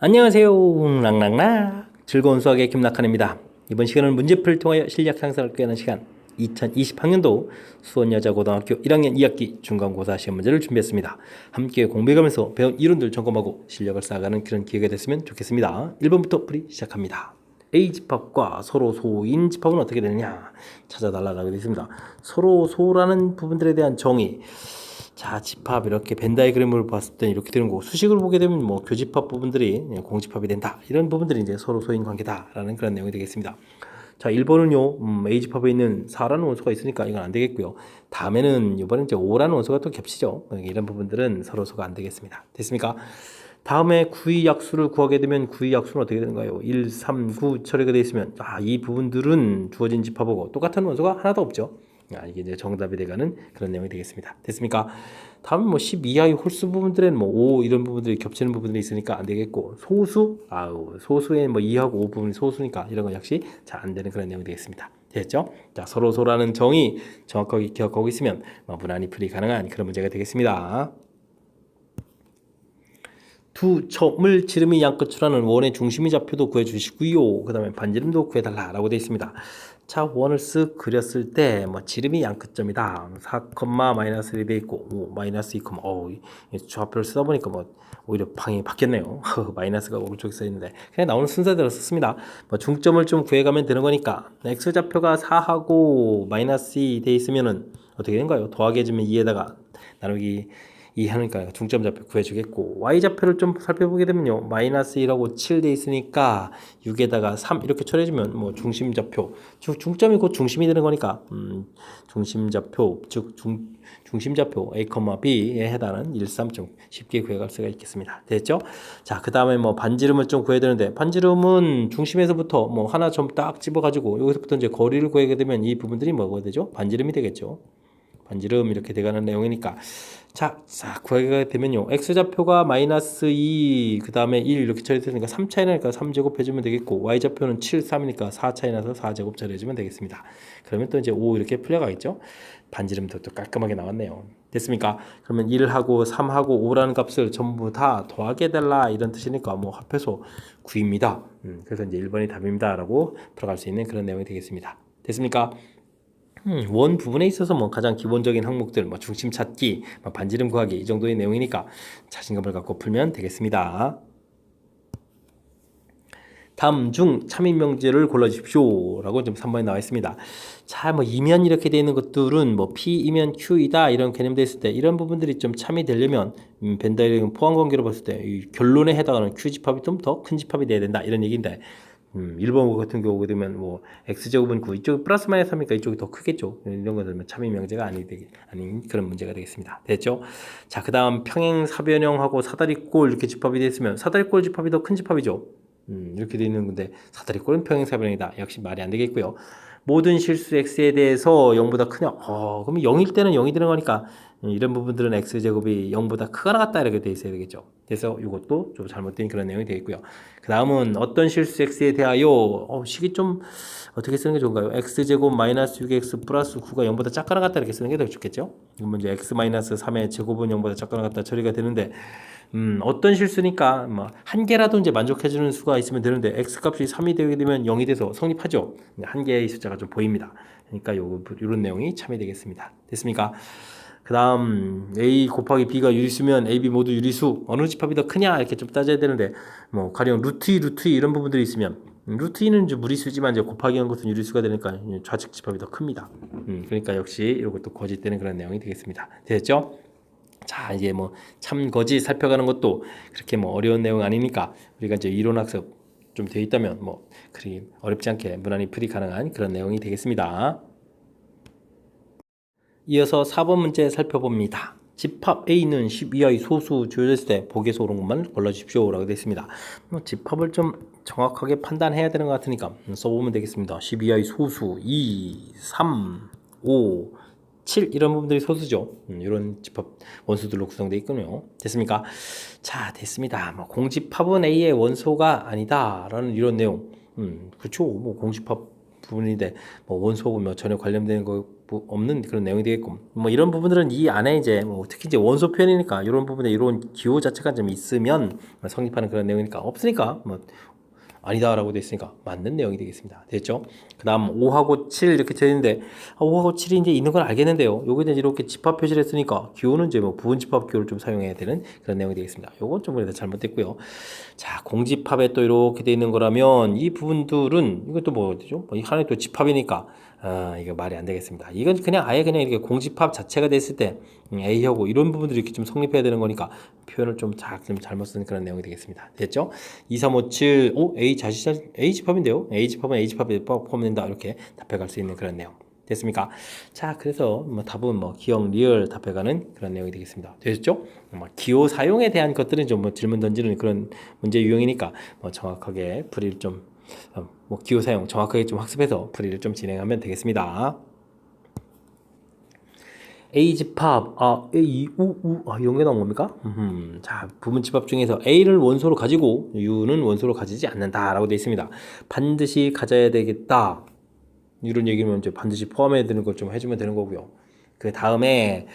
안녕하세요. 랑랑랑 즐거운 수학의 김낙한입니다. 이번 시간은 문제풀이를 통하여 실력 향상을 꾀하는 시간 2020학년도 수원여자고등학교 1학년 2학기 중간고사 시험 문제를 준비했습니다. 함께 공부해가면서 배운 이론들 점검하고 실력을 쌓아가는 그런 기회가 됐으면 좋겠습니다. 1번부터 풀이 시작합니다. A집합과 서로 소인 집합은 어떻게 되느냐 찾아달라고 되어 있습니다. 서로 소라는 부분들에 대한 정의, 자, 집합 이렇게 벤 다이그램을 봤을 때 이렇게 되는 거고, 수식을 보게 되면 뭐 교집합 부분들이 공집합이 된다, 이런 부분들이 이제 서로 소인 관계다라는 그런 내용이 되겠습니다. 자, 1번은요 A집합에 있는 4라는 원소가 있으니까 이건 안 되겠고요. 다음에는 이번엔 이제 5라는 원소가 또 겹치죠. 이런 부분들은 서로 소가 안 되겠습니다. 됐습니까? 다음에 구의 약수를 구하게 되면 구의 약수는 어떻게 되는가요? 1, 3, 9 처리가 되어 있으면 이 부분들은 주어진 집합하고 똑같은 원소가 하나도 없죠. 이게 이제 정답이 돼가는 그런 내용이 되겠습니다. 됐습니까? 다음은 뭐 10 이하의 홀수 부분들에는 뭐 5 이런 부분들이 겹치는 부분들이 있으니까 안 되겠고, 소수, 소수의 뭐 2하고 5 부분이 소수니까 이런 거 역시 잘 안 되는 그런 내용이 되겠습니다. 됐죠? 자, 서로 소라는 정의 정확하게 기억하고 있으면 무난히 풀이 가능한 그런 문제가 되겠습니다. 두 점을 지름이 양끝으로는 원의 중심의 좌표도 구해주시고요. 그 다음에 반지름도 구해달라라고 되어 있습니다. 자, 원을 쓱 그렸을 때 지름이 양끝점이다. 4,-1이 되어 있고 마이너스 2, 좌표를 쓰다 보니까 오히려 방이 바뀌었네요. 마이너스가 오른쪽에 써 있는데 그냥 나오는 순서대로 썼습니다. 중점을 좀 구해가면 되는 거니까 x 좌표가 4하고 마이너스 2 되어 있으면은 어떻게 되는가요? 더하기 해주면 2에다가 나누기 2 하니까 중점 좌표 구해주겠고, y좌표를 좀 살펴보게 되면요 마이너스 1하고 7 돼 있으니까 6에다가 3 이렇게 처리해주면 중심 좌표, 즉 중점이 곧 중심이 되는 거니까 중심 좌표, 즉 중심 좌표 a, b에 해당하는 1, 3 좀 쉽게 구해갈 수가 있겠습니다. 됐죠? 자, 그 다음에 반지름을 좀 구해야 되는데, 반지름은 중심에서부터 하나 좀 딱 집어가지고 여기서부터 이제 거리를 구하게 되면 이 부분들이 뭐가 되죠? 반지름이 되겠죠. 반지름 이렇게 돼가는 내용이니까, 자, 구하게 되면요 x좌표가 마이너스 2, 그 다음에 1 이렇게 처리되니까 3 차이 나니까 3제곱 해주면 되겠고, y좌표는 7, 3이니까 4 차이 나서 4제곱 처리해주면 되겠습니다. 그러면 또 이제 5 이렇게 풀려가겠죠. 반지름도 또 깔끔하게 나왔네요. 됐습니까? 그러면 1하고 3하고 5라는 값을 전부 다 더하게 해달라 이런 뜻이니까 합해서 9입니다. 그래서 이제 1번이 답입니다 라고 풀어갈 수 있는 그런 내용이 되겠습니다. 됐습니까? 원 부분에 있어서 가장 기본적인 항목들, 중심 찾기, 반지름 구하기 이 정도의 내용이니까 자신감을 갖고 풀면 되겠습니다. 다음 중 참인 명제를 골라주십시오 라고 좀 3번에 나와 있습니다. 자, 이면 이렇게 되어 있는 것들은 P 이면 Q이다 이런 개념되어 있을 때 이런 부분들이 좀 참이 되려면 벤 다이어그램 포함관계로 봤을 때 이 결론에 해당하는 Q집합이 좀 더 큰 집합이 돼야 된다 이런 얘기인데, 1번 같은 경우가 되면 x제곱은 9, 이쪽이 플러스 마이너스 3이니까 이쪽이 더 크겠죠. 이런 것들은 참인 명제가 아닌 그런 문제가 되겠습니다. 됐죠? 자, 그 다음 평행 사변형하고 사다리꼴 이렇게 집합이 됐으면 사다리꼴 집합이 더 큰 집합이죠. 이렇게 되어 있는 건데 사다리꼴은 평행 사변형이다. 역시 말이 안 되겠고요. 모든 실수 x에 대해서 0보다 크냐? 그러면 0일 때는 0이 되는 거니까 이런 부분들은 x제곱이 0보다 크거나 같다 이렇게 돼 있어야 되겠죠. 그래서 이것도 좀 잘못된 그런 내용이 되겠고요. 그 다음은 어떤 실수 x에 대하여 식이 좀 어떻게 쓰는 게 좋은가요? x제곱 마이너스 6x 플러스 9가 0보다 작거나 같다 이렇게 쓰는 게 더 좋겠죠. 이건 이제 x 마이너스 3의 제곱은 0보다 작거나 같다 처리가 되는데, 어떤 실수니까 한 개라도 이제 만족해주는 수가 있으면 되는데 x 값이 3이 되게 되면 0이 돼서 성립하죠. 한 개의 숫자가 좀 보입니다. 그러니까 이런 내용이 참이 되겠습니다. 됐습니까? 그 다음 a 곱하기 b가 유리수면 a, b 모두 유리수, 어느 집합이 더 크냐 이렇게 좀 따져야 되는데, 가령 루트 2, 루트 2 이런 부분들이 있으면 루트 2는 이제 무리수지만 이제 곱하기 한 것은 유리수가 되니까 좌측 집합이 더 큽니다. 그러니까 역시 이것도 거짓되는 그런 내용이 되겠습니다. 됐죠? 자, 이제 참 거짓 살펴가는 것도 그렇게 어려운 내용 아니니까 우리가 이제 이론 학습 좀 되어 있다면 그리 어렵지 않게 무난히 풀이 가능한 그런 내용이 되겠습니다. 이어서 4번 문제 살펴봅니다. 집합 A는 10 이하의 소수 주어졌을 때 보기에서 옳은 것만 골라주십시오 라고 되어 있습니다. 집합을 좀 정확하게 판단해야 되는 것 같으니까 써보면 되겠습니다. 10 이하의 소수 2, 3, 5, 7 이런 부분들이 소수죠. 이런 집합 원수들로 구성되어 있군요. 됐습니까? 자, 됐습니다. 공집합은 A의 원소가 아니다 라는 이런 내용. 그렇죠. 공집합 부분인데 원소하고 전혀 관련되는 거 없는 그런 내용이 되겠고, 뭐 이런 부분들은 이 안에 이제 뭐 특히 이제 원소 표현이니까 이런 부분에 이런 기호 자체가 좀 있으면 성립하는 그런 내용이니까, 없으니까 뭐 아니다라고 돼 있으니까 맞는 내용이 되겠습니다. 됐죠? 그 다음 5하고 7 이렇게 되어 있는데 5하고 7이 이제 있는 건 알겠는데요. 요게 이제 이렇게 집합 표시를 했으니까 기호는 이제 뭐 부분 집합 기호를 좀 사용해야 되는 그런 내용이 되겠습니다. 요건 좀 그래도 잘못됐고요. 자, 공집합에 또 이렇게 되어 있는 거라면 이 부분들은 이것도 뭐 어디죠? 뭐 이 하나의 또 집합이니까 이거 말이 안 되겠습니다. 이건 그냥 아예 그냥 이렇게 공집합 자체가 됐을 때 A하고 이런 부분들이 이렇게 좀 성립해야 되는 거니까 표현을 좀 잘못 쓴 그런 내용이 되겠습니다. 됐죠? 2, 3, 5, 7, A 집합인데요. A 집합은 A 집합에 포함된다. 이렇게 답해갈 수 있는 그런 내용. 됐습니까? 자, 그래서 뭐 답은 뭐 기억, 리얼 답해가는 그런 내용이 되겠습니다. 되셨죠? 기호 사용에 대한 것들은 좀 뭐 질문 던지는 그런 문제 유형이니까 뭐 정확하게 풀이를 좀 뭐 기호 사용 정확하게 좀 학습해서 풀이를 좀 진행하면 되겠습니다. A 집합, A, U, 이런 게 나온 겁니까? 자, 부분 집합 중에서 A를 원소로 가지고 U는 원소로 가지지 않는다라고 되어 있습니다. 반드시 가져야 되겠다. 이런 얘기면 이제 반드시 포함해야 되는 걸 좀 해주면 되는 거고요. 그 다음에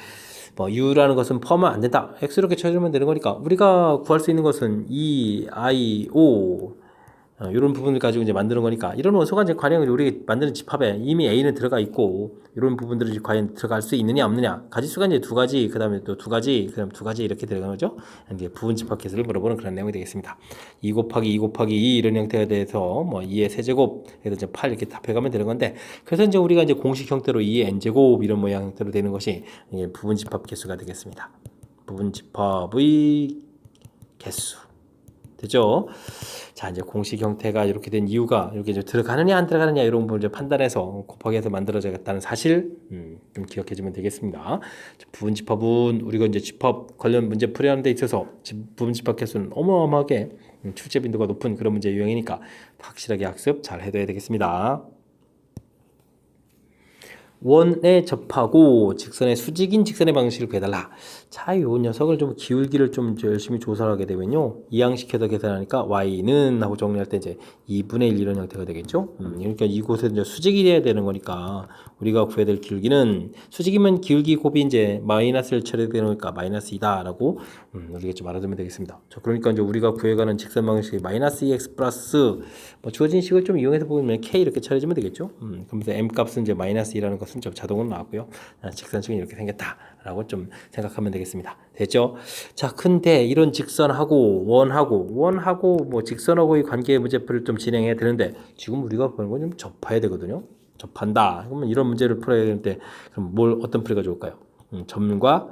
뭐 U라는 것은 포함하면 안 된다. X 이렇게 쳐주면 되는 거니까 우리가 구할 수 있는 것은 E, I, O 이런 부분을 가지고 이제 만드는 거니까 이런 원소가 이제 과연 우리 만드는 집합에 이미 A는 들어가 있고 이런 부분들이 이제 과연 들어갈 수 있느냐 없느냐 가지수가 이제 두 가지 그 다음에 또 두 가지 그다음 두 가지 이렇게 들어가는 거죠. 이제 부분 집합 계수를 물어보는 그런 내용이 되겠습니다. 2 곱하기 2 곱하기 2 이런 형태가 돼서 뭐 2의 세제곱 해서 이제 8 이렇게 답해가면 되는 건데 그래서 이제 우리가 이제 공식 형태로 2의 n제곱 이런 모양 형태로 되는 것이 이제 부분 집합 계수가 되겠습니다. 부분 집합의 개수 되죠? 자, 이제 공식 형태가 이렇게 된 이유가 이렇게 이제 들어가느냐 안 들어가느냐 이런 부분을 이제 판단해서 곱하기 해서 만들어졌다는 사실 좀 기억해 주면 되겠습니다. 부분 집합은 우리가 이제 집합 관련 문제 풀이하는 데 있어서 부분 집합 개수는 어마어마하게 출제 빈도가 높은 그런 문제 유형이니까 확실하게 학습 잘 해둬야 되겠습니다. 원에 접하고 직선의 수직인 직선의 방식을 구해달라. 자, 요 녀석을 좀 기울기를 좀 열심히 조사를 하게 되면요. 이항시켜서 계산하니까 y는 하고 정리할 때 이제 2분의 1 이런 형태가 되겠죠. 그러니까 이곳에 이제 수직이 돼야 되는 거니까 우리가 구해야 될 기울기는 수직이면 기울기 곱이 이제 마이너스를 처리해야 되니까 마이너스 2다라고 우리가 좀 알아두면 되겠습니다. 자, 그러니까 이제 우리가 구해가는 직선 방식이 마이너스 2x 플러스 뭐 주어진 식을 좀 이용해서 보면 k 이렇게 처리해주면 되겠죠. 그러면서 m 값은 이제 마이너스 2라는 것은 좀 자동으로 나왔고요. 직선식은 이렇게 생겼다라고 좀 생각하면 되겠습니다. 됐죠? 자, 근데 이런 직선하고 원하고 뭐 직선하고의 관계 문제풀이를 좀 진행해야 되는데 지금 우리가 보는 건 좀 접해야 되거든요. 접한다. 그러면 이런 문제를 풀어야 되는데 그럼 어떤 풀이가 좋을까요? 점과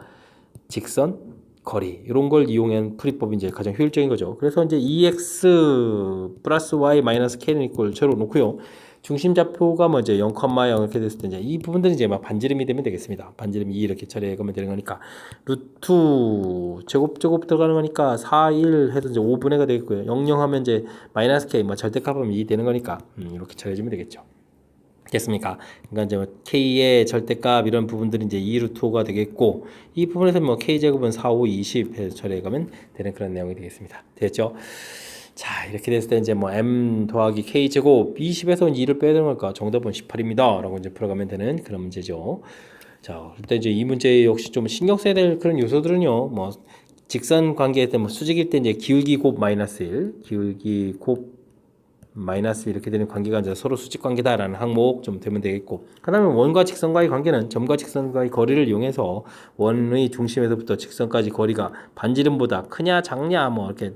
직선, 거리 이런 걸 이용한 풀이법이 이제 가장 효율적인 거죠. 그래서 이제 2x 플러스 y 마이너스 k는 이꼴 제로 놓고요. 중심 좌표가 뭐 이제 0, 0 이렇게 됐을 때 이제 이 부분들이 이제 막 반지름이 되면 되겠습니다. 반지름 2 이렇게 처리해 가면 되는 거니까 루트 제곱 들어가는 거니까 4, 1 해서 이제 5분의 가 되겠고요. 0, 0 하면 이제 마이너스 k 뭐 절대값하면 2 되는 거니까 이렇게 처리해 주면 되겠죠. 됐습니까? 그러니까 이제 뭐 k의 절대값 이런 부분들이 이제 2루트 5가 되겠고 이 부분에서 뭐 k 제곱은 4, 5, 20 해서 처리해 가면 되는 그런 내용이 되겠습니다. 됐죠? 자, 이렇게 됐을 때 이제 뭐 m 더하기 k 제곱 20에서 2를 빼야 되는 걸까? 정답은 18입니다. 라고 이제 풀어가면 되는 그런 문제죠. 자, 그때 이제 이 문제 역시 좀 신경 써야 될 그런 요소들은요. 뭐 직선 관계에 뭐 수직일 때 이제 기울기 곱 마이너스 1, 기울기 곱 마이너스 이렇게 되는 관계가 이제 서로 수직 관계다라는 항목 좀 되면 되겠고, 그다음에 원과 직선과의 관계는 점과 직선과의 거리를 이용해서 원의 중심에서부터 직선까지 거리가 반지름보다 크냐 작냐 뭐 이렇게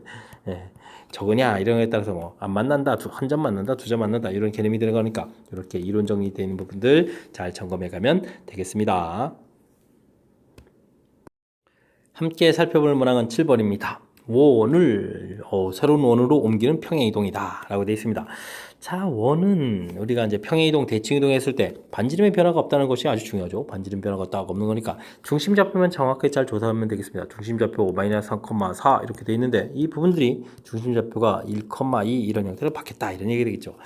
적으냐 이런 거에 따라서 뭐 안 만난다, 한 점 만난다, 두 점 만난다 이런 개념이 되는 거니까 이렇게 이론 정리되는 부분들 잘 점검해 가면 되겠습니다. 함께 살펴볼 문항은 7번입니다. 원을 새로운 원으로 옮기는 평행이동이다 라고 되어 있습니다. 자, 원은 우리가 이제 평행이동, 대칭이동 했을 때 반지름의 변화가 없다는 것이 아주 중요하죠. 반지름 변화가 딱 없는 거니까 중심좌표만 정확하게 잘 조사하면 되겠습니다. 중심좌표 마이너스 3,4 이렇게 되어 있는데 이 부분들이 중심좌표가 1,2 이런 형태로 바뀌었다 이런 얘기 되겠죠.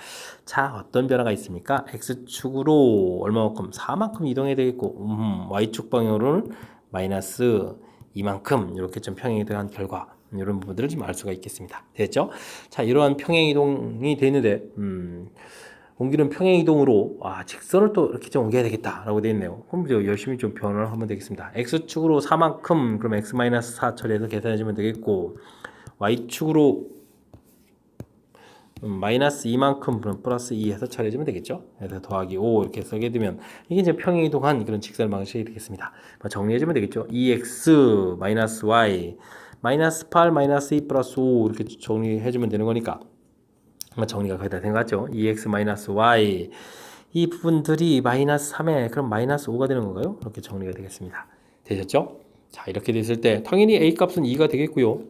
자, 어떤 변화가 있습니까? X축으로 얼마만큼 4만큼 이동해야 되겠고 Y축 방향으로는 마이너스 이만큼 이렇게 좀 평행이동한 결과 이런 부분들을 좀 알 수가 있겠습니다. 됐죠? 자, 이러한 평행이동이 되는데 옮기는 평행 이동으로 직선을 또 이렇게 좀 옮겨야 되겠다라고 되어 있네요. 그럼 이제 열심히 좀 변화를 하면 되겠습니다. x축으로 4만큼 그럼 x-4 처리해서 계산해주면 되겠고 y축으로 마이너스 2만큼 그럼 플러스 2 해서 처리해주면 되겠죠. 그래서 더하기 5 이렇게 쓰게 되면 이게 이제 평행 이동한 그런 직선 방식이 되겠습니다. 정리해주면 되겠죠. 2x 마이너스 y 마이너스 8 마이너스 2 플러스 5 이렇게 정리해주면 되는 거니까 정리가 거의 다 된 것 같죠. 2x 마이너스 y 이 부분들이 마이너스 3에 그럼 마이너스 5가 되는 건가요? 이렇게 정리가 되겠습니다. 되셨죠? 자, 이렇게 됐을 때 당연히 a 값은 2가 되겠고요.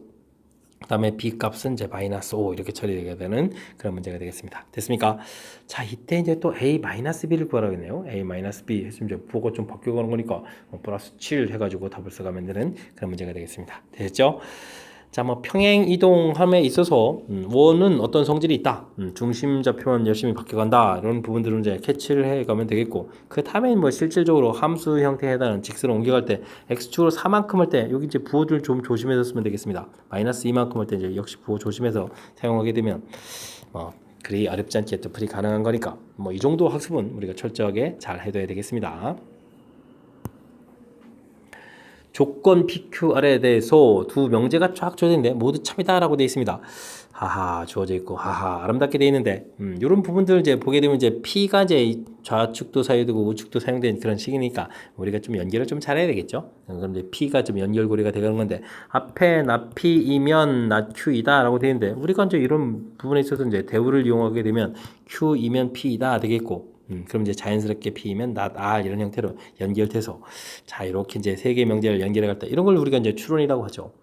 그 다음에 b 값은 이제 마이너스 5 이렇게 처리되게 되는 그런 문제가 되겠습니다. 됐습니까? 자, 이때 이제 또 a 마이너스 b를 구하라겠네요. a 마이너스 b 했으면 이제 부호가 좀 바뀌어가는 거니까 플러스 7 해가지고 답을 써가면 되는 그런 문제가 되겠습니다. 됐죠? 자, 평행 이동함에 있어서 원은 어떤 성질이 있다. 중심 좌표만 열심히 바뀌어간다. 이런 부분들은 이제 캐치를 해가면 되겠고, 그 다음에 실질적으로 함수 형태에 해당하는 직선을 옮겨갈 때 x축으로 4만큼 할 때 여기 이제 부호들 좀 조심해서 쓰면 되겠습니다. 마이너스 2만큼 할 때 이제 역시 부호 조심해서 사용하게 되면 그리 어렵지 않게 또 풀이 가능한 거니까 이 정도 학습은 우리가 철저하게 잘 해둬야 되겠습니다. 조건 PQR에 대해서 두 명제가 쫙 주어져 있는데 모두 참이다라고 되어 있습니다. 하하 주어져 있고 하하 아름답게 되어 있는데 이런 부분들 이제 보게 되면 이제 P가 이제 좌측도 사용되고 우측도 사용된 그런 식이니까 우리가 좀 연결을 좀 잘해야 되겠죠. 그럼 이제 P가 좀 연결고리가 되는 건데 앞에 나 P이면 나 Q이다라고 되어 있는데 우리가 이제 이런 부분에 있어서 이제 대우를 이용하게 되면 Q이면 P이다 되겠고. 그럼 이제 자연스럽게 P이면 not R 이런 형태로 연결돼서 자 이렇게 이제 세 개의 명제를 연결해 갈 때 이런 걸 우리가 이제 추론이라고 하죠.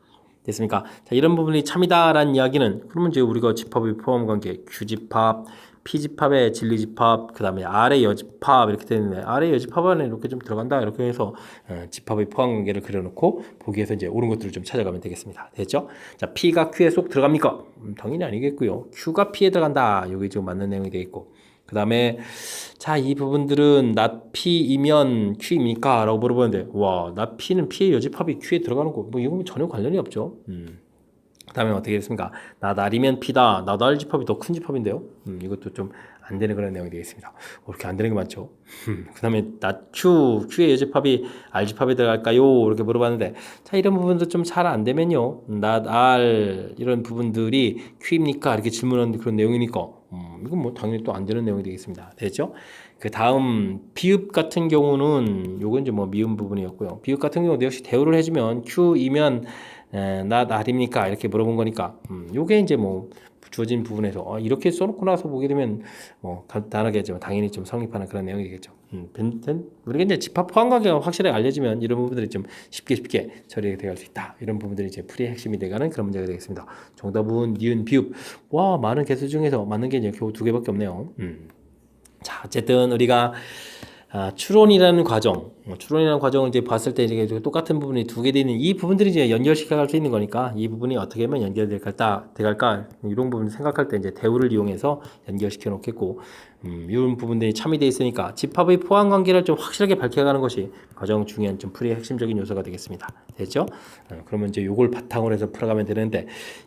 됐습니까? 자 이런 부분이 참이다라는 이야기는 그러면 이제 우리가 집합의 포함 관계 Q집합, P집합의 진리집합, 그 다음에 R의 여집합 이렇게 되는데 R의 여집합 안에 이렇게 좀 들어간다 이렇게 해서 집합의 포함 관계를 그려놓고 보기에서 이제 옳은 것들을 좀 찾아가면 되겠습니다. 됐죠? 자 P가 Q에 쏙 들어갑니까? 당연히 아니겠고요. Q가 P에 들어간다. 여기 지금 맞는 내용이 되겠고. 그 다음에 자 이 부분들은 not P이면 Q입니까? 라고 물어보는데 와 not P는 P의 여집합이 Q에 들어가는 거 이건 전혀 관련이 없죠. 그 다음에 어떻게 됐습니까? not R이면 P다. not R 집합이 더 큰 집합인데요. 이것도 좀 안 되는 그런 내용이 되겠습니다. 이렇게 안 되는 게 맞죠. 그 다음에 not Q의 여집합이 R 집합에 들어갈까요? 이렇게 물어봤는데 자 이런 부분도 좀 잘 안 되면요. not R 이런 부분들이 Q입니까? 이렇게 질문하는 그런 내용이니까 이건 당연히 또 안 되는 내용이 되겠습니다. 됐죠? 그 다음 비읍 같은 경우는 요건 이제 미음 부분이었고요. 비읍 같은 경우도 역시 대우를 해주면 Q이면 not R입니까? 이렇게 물어본 거니까 요게 이제 주어진 부분에서 이렇게 써놓고 나서 보게 되면 간단하게 좀 당연히 좀 성립하는 그런 내용이 되겠죠. 우리가 이제 집합 포함 관계가 확실하게 알려지면 이런 부분들이 좀 쉽게 처리가 되갈 수 있다. 이런 부분들이 이제 풀이의 핵심이 되가는 그런 문제가 되겠습니다. 정답은 니은 비읍. 와 많은 개수 중에서 맞는 게 이제 겨우 2개밖에 없네요. 자 어쨌든 우리가 추론이라는 과정을 이제 봤을 때 이제 똑같은 부분이 2개 되는 이 부분들이 이제 연결시켜 갈 수 있는 거니까 이 부분이 어떻게 하면 연결될까 이런 부분 생각할 때 이제 대우를 이용해서 연결시켜 놓겠고 이런 부분들이 참이 되어 있으니까 집합의 포함 관계를 좀 확실하게 밝혀가는 것이 가장 중요한 좀 풀이의 핵심적인 요소가 되겠습니다. 됐죠? 그러면 이제 요걸 바탕으로 해서 풀어가면 되는데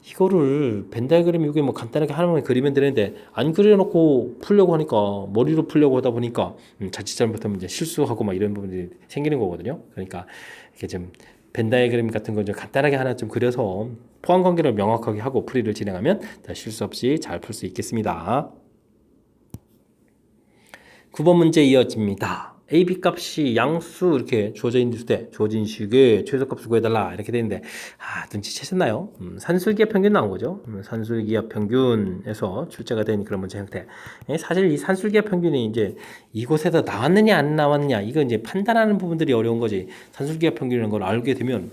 이거를 벤 다이그램 이게 간단하게 하나만 그리면 되는데 안 그려놓고 풀려고 하니까 머리로 풀려고 하다 보니까 자칫 잘못하면 이제 실수하고 이런 부분들이 생기는 거거든요. 그러니까 이렇게 좀 벤 다이그램 같은 거 좀 간단하게 하나 좀 그려서 포함 관계를 명확하게 하고 풀이를 진행하면 실수 없이 잘 풀 수 있겠습니다. 9번 문제 이어집니다. a, b 값이 양수 이렇게 주어져 있을 때 주어진 식의 최소값을 구해달라 이렇게 되는데 눈치채셨나요? 산술기압 평균 나온 거죠. 산술기압 평균에서 출제가 된 그런 문제 형태. 사실 이 산술기압 평균이 이제 이곳에서 나왔느냐 안 나왔느냐 이거 이제 판단하는 부분들이 어려운 거지. 산술기압 평균이라는 걸 알게 되면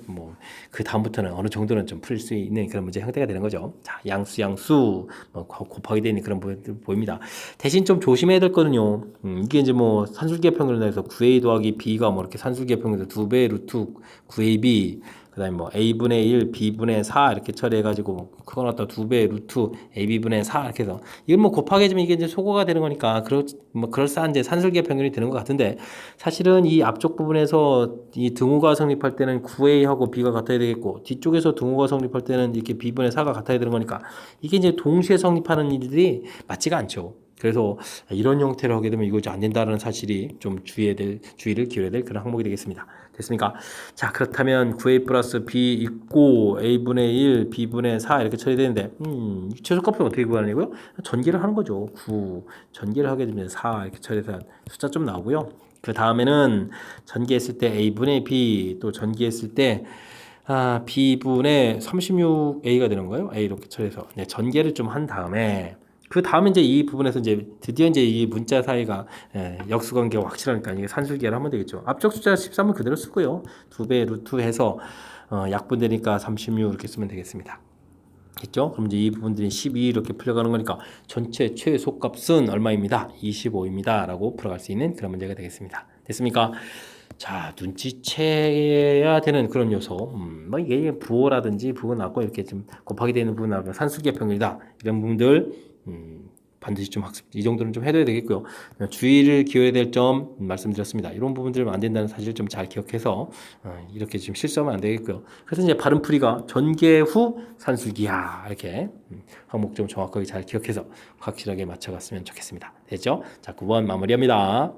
그 다음부터는 어느 정도는 좀 풀 수 있는 그런 문제 형태가 되는 거죠. 자 양수 곱하게 되는 그런 부분들 보입니다. 대신 좀 조심해야 될 거는요. 이게 이제 산술기압 평균을 내서 9a 더하기 b가 이렇게 산술기압 평균에서 2배 루트 9ab 그 다음에 a분의 1 b분의 4 이렇게 처리해가지고 그거 갖다 2배 루트 ab분의 4 이렇게 해서 이걸 곱하게 해주면 이게 이제 소거가 되는 거니까 그럴싸한 이제 산술기압 평균이 되는 것 같은데 사실은 이 앞쪽 부분에서 이 등호가 성립할 때는 9a하고 b가 같아야 되겠고 뒤쪽에서 등호가 성립할 때는 이렇게 b분의 4가 같아야 되는 거니까 이게 이제 동시에 성립하는 일들이 맞지가 않죠. 그래서 이런 형태로 하게 되면 이거 안 된다는 사실이 좀 주의를 기울여야 될 그런 항목이 되겠습니다. 됐습니까? 자, 그렇다면 9a 플러스 b 있고 a분의 1, b분의 4 이렇게 처리되는데 최소값을 어떻게 구하냐고요? 전개를 하는 거죠. 9 전개를 하게 되면 4 이렇게 처리해서 숫자 좀 나오고요. 그 다음에는 전개했을 때 a분의 b 또 전개했을 때 b분의 36a가 되는 거예요. a 이렇게 처리해서 네, 전개를 좀 한 다음에 그 다음에 이제 이 부분에서 이제 드디어 이제 이 문자 사이가 역수관계가 확실하니까 이게 산술계를 하면 되겠죠. 앞쪽 숫자 13은 그대로 쓰고요. 2배 루트 해서 약분되니까 36 이렇게 쓰면 되겠습니다. 됐죠? 그럼 이제 이 부분들이 12 이렇게 풀려가는 거니까 전체 최소값은 얼마입니다. 25입니다. 라고 풀어갈 수 있는 그런 문제가 되겠습니다. 됐습니까? 자, 눈치채야 되는 그런 요소. 뭐 이게 부호라든지 부호 나고 이렇게 좀 곱하기 되는 부분 나오면 산술계 평균이다. 이런 부분들 반드시 좀 학습, 이 정도는 좀 해둬야 되겠고요. 주의를 기울여야 될 점 말씀드렸습니다. 이런 부분들은 안 된다는 사실 좀 잘 기억해서 이렇게 좀 실수하면 안 되겠고요. 그래서 이제 발음풀이가 전개 후 산술기야 이렇게 항목 좀 정확하게 잘 기억해서 확실하게 맞춰갔으면 좋겠습니다. 됐죠? 자, 9번 마무리합니다.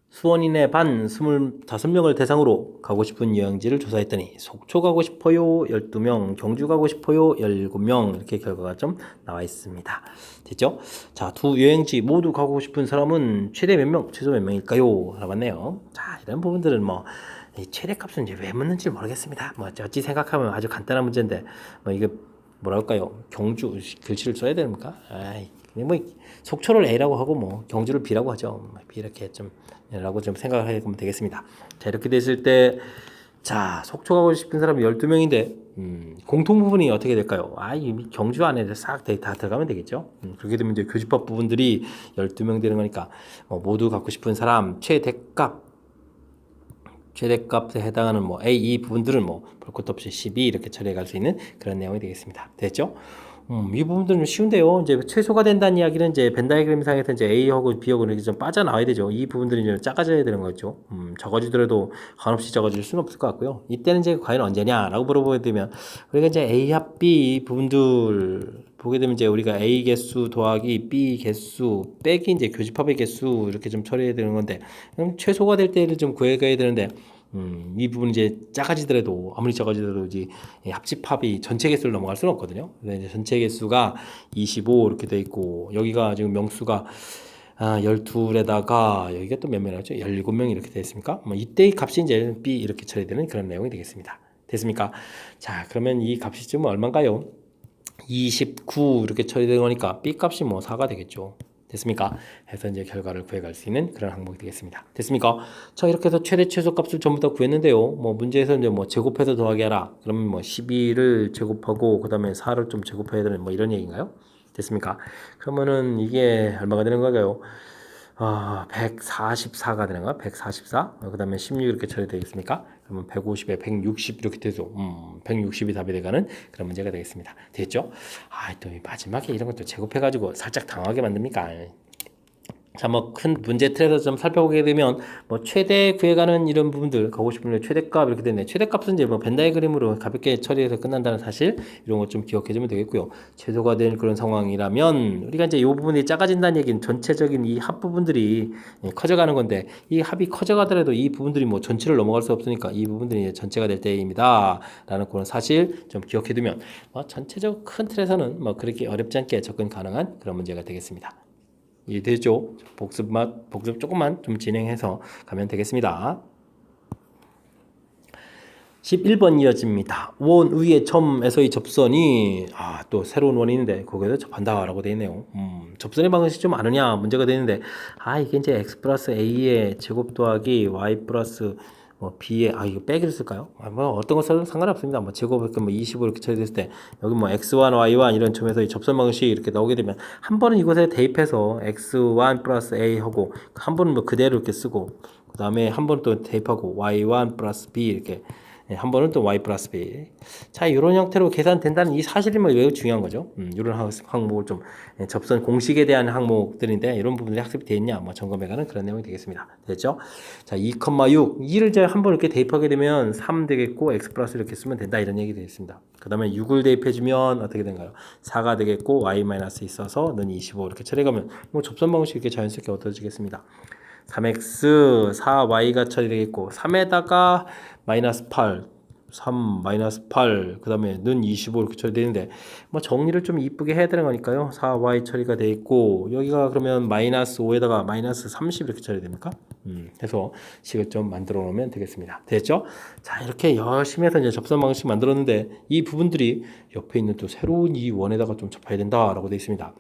수원인의 반 25명을 대상으로 가고 싶은 여행지를 조사했더니 속초 가고 싶어요 12명, 경주 가고 싶어요 17명 이렇게 결과가 좀 나와 있습니다. 됐죠? 자, 두 여행지 모두 가고 싶은 사람은 최대 몇 명, 최소 몇 명일까요? 알아봤네요. 자, 이런 부분들은 뭐 최대값은 이제 왜 묻는지 모르겠습니다. 뭐 어찌 생각하면 아주 간단한 문제인데 뭐 이게 뭐랄까요? 경주 글씨를 써야 됩니까? 아이, 뭐 속초를 A라고 하고 뭐 경주를 B라고 하죠. B 이렇게 좀 라고 좀 생각을 하면 되겠습니다. 자, 이렇게 됐을 때 자, 속초 가고 싶은 사람이 12명인데 공통 부분이 어떻게 될까요? 이미 경주 안에 싹 다 들어가면 되겠죠. 그렇게 되면 이제 교집합 부분들이 12명 되는 거니까 모두 갖고 싶은 사람 최대값에 해당하는 뭐 A, E 부분들은 뭐 볼 것도 없이 12 이렇게 처리해 갈 수 있는 그런 내용이 되겠습니다. 됐죠? 이 부분들은 쉬운데요. 이제 최소가 된다는 이야기는 이제 벤 다이그램 상에서 이제 A하고 B하고 이렇게 좀 빠져나와야 되죠. 이 부분들이 좀 작아져야 되는 거죠. 적어지더라도 한없이 적어질 수는 없을 것 같고요. 이때는 이제 과연 언제냐라고 물어보게 되면 우리가 이제 A 합 B 부분들 보게 되면 이제 우리가 A 개수 더하기 B 개수 빼기 이제 교집합의 개수 이렇게 좀 처리해야 되는 건데 그럼 최소가 될 때를 좀 구해가야 되는데 이 부분이 이제 작아지더라도 아무리 작아지더라도 이제 합집합이 전체 개수를 넘어갈 수는 없거든요. 이제 전체 개수가 25 이렇게 돼 있고 여기가 지금 명수가 12에다가 여기가 또 몇 명이죠? 17명 이렇게 되어 있습니까? 뭐 이때의 값이 이제 B 이렇게 처리되는 그런 내용이 되겠습니다. 됐습니까? 자, 그러면 이 값이 지금 얼마인가요? 29 이렇게 처리되는 거니까 B 값이 뭐 4가 되겠죠. 됐습니까? 해서 이제 결과를 구해갈 수 있는 그런 항목이 되겠습니다. 됐습니까? 자, 이렇게 해서 최대 최소 값을 전부 다 구했는데요. 뭐 문제에서 이제 뭐 제곱해서 더하기 하라. 그러면 뭐 12를 제곱하고 그다음에 4를 좀 제곱해야 되는 뭐 이런 얘기인가요? 됐습니까? 그러면은 이게 얼마가 되는 거예요? 144가 되는 거야? 144? 그 다음에 16 이렇게 처리되어 있습니까? 그러면 150에 160 이렇게 돼서 160이 답이 돼가는 그런 문제가 되겠습니다. 됐죠? 또 마지막에 이런 것도 제곱해가지고 살짝 당황하게 만듭니까? 자, 뭐 큰 문제 틀에서 좀 살펴보게 되면 뭐 최대 구해가는 이런 부분들 가고 싶으면 최대값 이렇게 되네. 최대값은 이제 뭐 벤 다이그램으로 가볍게 처리해서 끝난다는 사실 이런 것 좀 기억해주면 되겠고요. 최소가 된 그런 상황이라면 우리가 이제 이 부분이 작아진다는 얘기는 전체적인 이 합 부분들이 커져가는 건데 이 합이 커져가더라도 이 부분들이 뭐 전체를 넘어갈 수 없으니까 이 부분들이 전체가 될 때입니다라는 그런 사실 좀 기억해두면 전체적 큰 틀에서는 뭐 그렇게 어렵지 않게 접근 가능한 그런 문제가 되겠습니다. 이해되죠? 복습 조금만 좀 진행해서 가면 되겠습니다. 11번 이어집니다. 원 위의 점에서의 접선이 또 새로운 원인인데 거기에서 접한다라고 되어 있네요. 접선의 방식이 좀 아느냐 문제가 되는데 이게 이제 x 플러스 a의 제곱 더하기 y 플러스 b에 이거 빼기를 쓸까요? 뭐 어떤 거 써도 상관없습니다. 뭐 제곱을 뭐 25 이렇게 처리됐을 때 여기 뭐 x1, y1 이런 점에서 접선 방식이 이렇게 나오게 되면 한 번은 이곳에 대입해서 x1 플러스 a 하고 한 번은 뭐 그대로 이렇게 쓰고 그 다음에 한 번 또 대입하고 y1 플러스 b 이렇게 예, 한 번은 또 y 플러스 b. 자, 이런 형태로 계산된다는 이 사실이 매우 중요한 거죠. 이런 항목을 좀 접선 공식에 대한 항목들인데 이런 부분들이 학습이 되어 있냐 뭐 점검해가는 그런 내용이 되겠습니다. 됐죠? 자, 2,6 2를 이제 한번 이렇게 대입하게 되면 3 되겠고 x 플러스 이렇게 쓰면 된다 이런 얘기 되겠습니다. 그 다음에 6을 대입해주면 어떻게 된가요? 4가 되겠고 y 마이너스 있어서 는 25 이렇게 처리하면 뭐 접선 방식 이렇게 자연스럽게 얻어지겠습니다. 3x 4y가 처리되겠고 3에다가 마이너스 8 3 마이너스 8 그 다음에 는 25 이렇게 처리되는데 뭐 정리를 좀 이쁘게 해야 되는 거니까요. 4y 처리가 돼 있고 여기가 그러면 마이너스 5에다가 마이너스 30 이렇게 처리됩니까? 해서 식을 좀 만들어 놓으면 되겠습니다. 됐죠? 자, 이렇게 열심히 해서 이제 접선 방식 만들었는데 이 부분들이 옆에 있는 또 새로운 이 원에다가 좀 접해야 된다라고 되어 있습니다.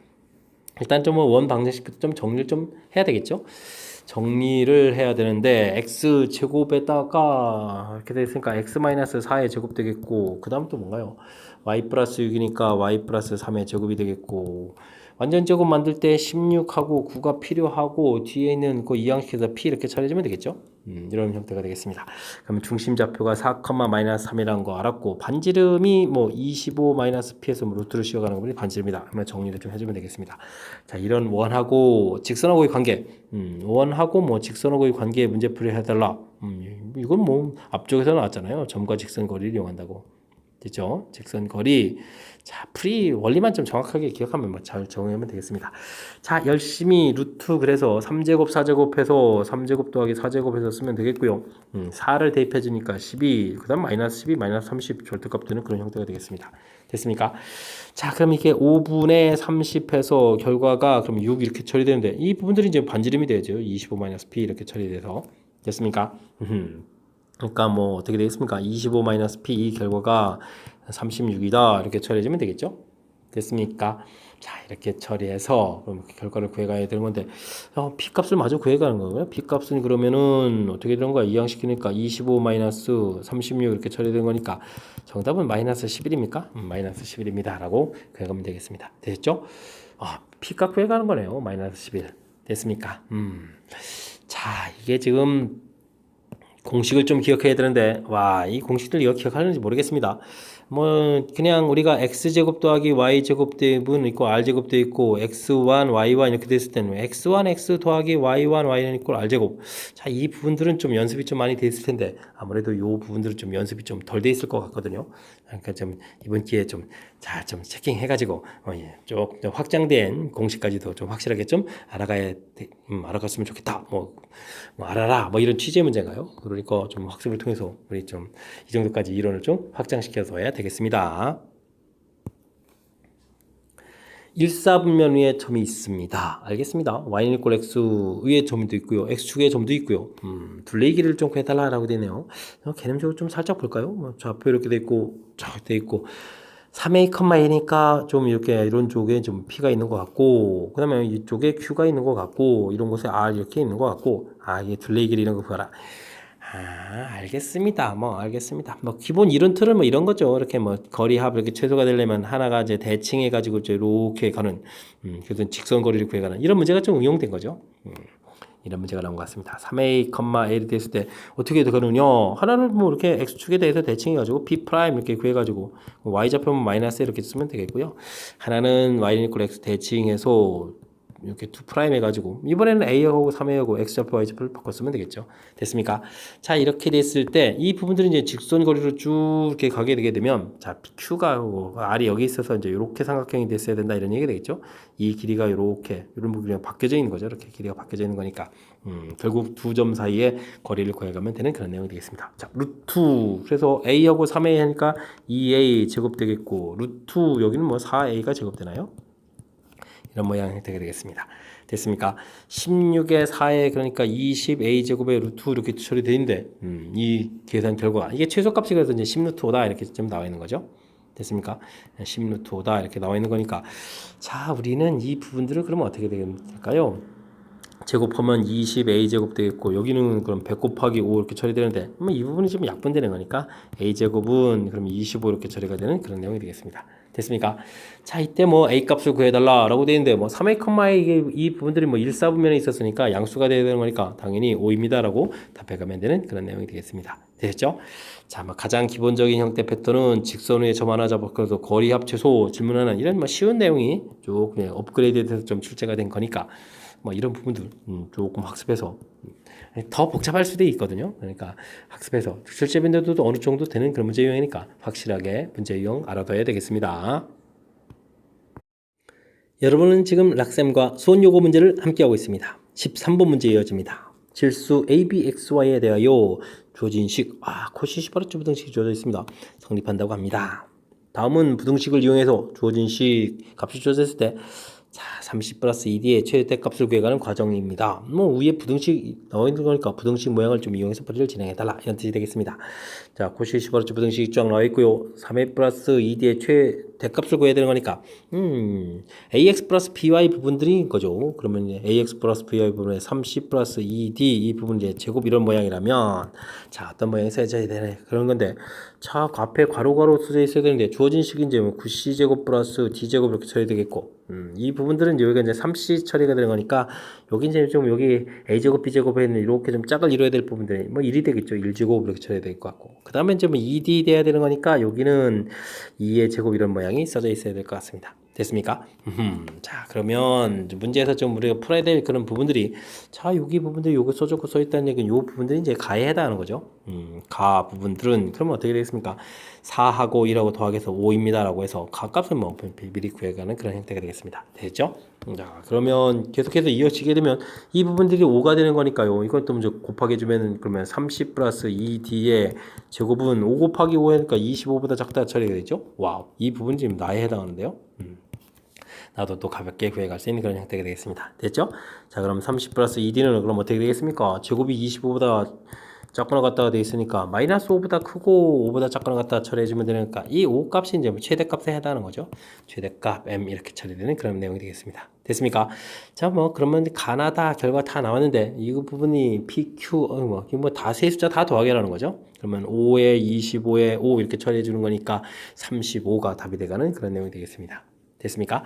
일단 좀 원 방정식부터 좀 정리를 좀 해야 되겠죠? 정리를 해야 되는데 x 제곱에다가 이렇게 되어 있으니까 x 마이너스 4의 제곱 되겠고 그 다음 또 뭔가요? y 플러스 6이니까 y 플러스 3의 제곱이 되겠고 완전 제곱 만들 때 16하고 9가 필요하고 뒤에 있는 그 이항식에서 p 이렇게 처리해주면 되겠죠? 이런 형태가 되겠습니다. 그럼 중심 좌표가 4, 마이너스 3이라는 거 알았고 반지름이 뭐 25 마이너스 p에서 뭐 루트를 씌워가는 것이 반지름이다. 그러면 정리를 좀 해주면 되겠습니다. 자, 이런 원하고 직선하고의 관계, 원하고 뭐 직선하고의 관계의 문제풀이를 해달라. 이건 뭐 앞쪽에서 나왔잖아요. 점과 직선 거리를 이용한다고. 됐죠? 직선 거리. 자, 풀이 원리만 좀 정확하게 기억하면 뭐 잘 적용하면 되겠습니다. 자, 열심히 루트 그래서 3제곱 4제곱 해서 3제곱 더하기 4제곱 해서 쓰면 되겠고요. 4를 대입해 주니까 12, 그다음 마이너스 12, 마이너스 30 절대값 되는 그런 형태가 되겠습니다. 됐습니까? 자, 그럼 이게 5분의 30 해서 결과가 그럼 6 이렇게 처리되는데 이 부분들이 이제 반지름이 되죠. 25 마이너스 p 이렇게 처리돼서. 됐습니까? 그러니까 뭐 어떻게 되겠습니까? 25 마이너스 p 이 결과가 36이다 이렇게 처리해주면 되겠죠? 됐습니까? 자, 이렇게 처리해서 그럼 결과를 구해가야 되는 건데 p 값을 마저 구해가는 거고요. p 값은 그러면은 어떻게 되는 거야? 이항시키니까 25 마이너스 36 이렇게 처리되는 거니까 정답은 마이너스 11입니까? 마이너스 11입니다 라고 구해가면 되겠습니다. 됐죠? p 값 구해가는 거네요. 마이너스 11 됐습니까? 자, 이게 지금 공식을 좀 기억해야 되는데 와, 이 공식들 이거 기억하는지 모르겠습니다. 뭐 그냥 우리가 x제곱 더하기 y제곱 대분 있고 r제곱 돼 있고 x1 y1 이렇게 됐을 때는 x1 x 더하기 y1 y는 있고 r제곱. 자, 이 부분들은 좀 연습이 좀 많이 돼 있을 텐데 아무래도 이 부분들은 좀 연습이 좀 덜 돼 있을 것 같거든요. 그러니까 좀 이번 기회에 좀 잘 좀 체킹해가지고 좀 확장된 공식까지도 좀 확실하게 좀 알아갔으면 좋겠다. 뭐 알아라 뭐 이런 취지의 문제인가요? 그러니까 좀 학습을 통해서 우리 좀 이 정도까지 이론을 좀 확장시켜서 해야 되겠습니다. 1사분면 위에 점이 있습니다. 알겠습니다. y는 이꼴 x 위에 점도 있고요. x축에 점도 있고요. 둘레의 길이를 좀 구해달라고 되네요. 개념적으로 좀 살짝 볼까요? 좌표 이렇게 돼 있고 쫙 돼 있고 3a,a니까 좀 이렇게 이런 쪽에 좀 p가 있는 것 같고 그 다음에 이쪽에 q가 있는 것 같고 이런 곳에 r 이렇게 있는 것 같고 이게 둘레의 길이 이런 거 보라. 알겠습니다. 알겠습니다. 기본 이론 틀은 이런 거죠. 이렇게 거리합 이렇게 최소가 되려면 하나가 이제 대칭해가지고 이제 이렇게 가는, 그래서 직선 거리를 구해가는 이런 문제가 좀 응용된 거죠. 이런 문제가 나온 것 같습니다. 3a, a를 됐을 때 어떻게 되거든요. 하나는 이렇게 x축에 대해서 대칭해가지고 p' 이렇게 구해가지고 y좌표는 마이너스 이렇게 쓰면 되겠고요. 하나는 y는 이꼴 x 대칭해서 이렇게 2' 해가지고 이번에는 A하고 3A하고 X좌표 Y좌표를 바꿨으면 되겠죠. 됐습니까? 자, 이렇게 됐을 때 이 부분들이 이제 직선 거리로 쭉 이렇게 가게 되게 되면 자, Q가 R이 여기 있어서 이제 이렇게 삼각형이 됐어야 된다 이런 얘기가 되겠죠. 이 길이가 이렇게 이런 부분이 바뀌어져 있는 거죠. 이렇게 길이가 바뀌어져 있는 거니까 결국 두 점 사이에 거리를 구해가면 되는 그런 내용이 되겠습니다. 자, 루트 그래서 A하고 3A 하니까 2A 제곱 되겠고 루트 여기는 4A가 제곱되나요? 이런 모양 형태가 되겠습니다. 됐습니까? 16에 4에 그러니까 20a제곱의 루트 이렇게 처리되어 있는데 이 계산 결과 이게 최소값이 그래서 이제 10루트 5다 이렇게 좀 나와 있는 거죠. 됐습니까? 10루트 5다 이렇게 나와 있는 거니까 자, 우리는 이 부분들을 그러면 어떻게 될까요? 제곱하면 20a제곱 되겠고 여기는 그럼 100 곱하기 5 이렇게 처리되는데 이 부분이 좀 약분되는 거니까 a제곱은 그럼 25 이렇게 처리가 되는 그런 내용이 되겠습니다. 됐습니까? 자, 이때 a 값을 구해달라 라고 되어 있는데 3a, 이 부분들이 1사분면에 있었으니까 양수가 되어야 되는 거니까 당연히 5입니다 라고 답해가면 되는 그런 내용이 되겠습니다. 되겠죠? 자, 뭐 가장 기본적인 형태 패턴은 직선 위에 점 하나 잡아서 거리 합체소 질문하는 이런 뭐 쉬운 내용이 조금 업그레이드돼서 좀 출제가 된 거니까 뭐 이런 부분들 조금 학습해서 더 복잡할 수도 있거든요. 그러니까 학습해서 출제 빈도도 어느 정도 되는 그런 문제 유형이니까 확실하게 문제 유형 알아둬야 되겠습니다. 여러분은 지금 락쌤과 수원 요거 문제를 함께하고 있습니다. 13번 문제 이어집니다. 질수 ABXY에 대하여 주어진 식, 코시 시바르트 부등식이 주어져 있습니다. 성립한다고 합니다. 다음은 부등식을 이용해서 주어진 식 값이 주어졌을 때 30 플러스 2D의 최대값을 구해가는 과정입니다. 뭐 위에 부등식 나와 있는 거니까 부등식 모양을 좀 이용해서 풀이를 진행해달라 이런 뜻이 되겠습니다. 자, 코시 시바르트 부등식 쫙 나와 있고요. 3A 플러스 2D의 최대값을 구해야 되는 거니까 AX 플러스 BY 부분들이 거죠. 그러면 이제 AX 플러스 BY 부분에 30 플러스 2D 이 부분 이제 제곱 이런 모양이라면 자, 어떤 모양이 써져야 되네 그런 건데 자, 앞에 괄호 써져 있어야 되는데 주어진 식이 이제 9C제곱 플러스 D제곱 이렇게 처리 되겠고 이 부분들은 이제 여기가 이제 3C 처리가 되는 거니까 여기 이제 좀 여기 A제곱 B제곱에 있는 이렇게 좀 짝을 이루어야 될 부분들이 뭐 1이 되겠죠. 1제곱 이렇게 처리가 될 것 같고 그 다음에 이제 뭐 2D 돼야 되는 거니까 여기는 2의 제곱 이런 모양이 써져 있어야 될 것 같습니다. 됐습니까? 자, 그러면 문제에서 좀 우리가 풀어야 될 그런 부분들이 자, 여기 부분들이 요거 써줬고 써있다는 얘기는 요 부분들이 이제 가에 해당하는 거죠. 가 부분들은 그러면 어떻게 되겠습니까? 4하고 1하고 더하기해서 5입니다 라고 해서 가 값은 뭐 미리 구해가는 그런 형태가 되겠습니다. 됐죠? 자, 그러면 계속해서 이어지게 되면 이 부분들이 5가 되는 거니까요. 이것도 먼저 곱하기 주면은 그러면 30 플러스 2D의 제곱은 5 곱하기 5 하니까 25보다 작다 처리가 되죠? 와우, 이 부분이 지금 나에 해당하는데요. 나도 또 가볍게 구해갈 수 있는 그런 형태가 되겠습니다. 됐죠? 자, 그럼 30 플러스 2D는 그럼 어떻게 되겠습니까? 제곱이 25보다 작거나 같다가 되어 있으니까 마이너스 5보다 크고 5보다 작거나 같다 처리해주면 되니까 이 5 값이 이제 최대값에 해당하는 거죠. 최대값 M 이렇게 처리되는 그런 내용이 되겠습니다. 됐습니까? 자, 뭐 그러면 가나다 결과 다 나왔는데 이 부분이 PQ 뭐 다 세 숫자 다 더하기라는 거죠. 그러면 5에 25에 5 이렇게 처리해 주는 거니까 35가 답이 돼가는 그런 내용이 되겠습니다. 됐습니까?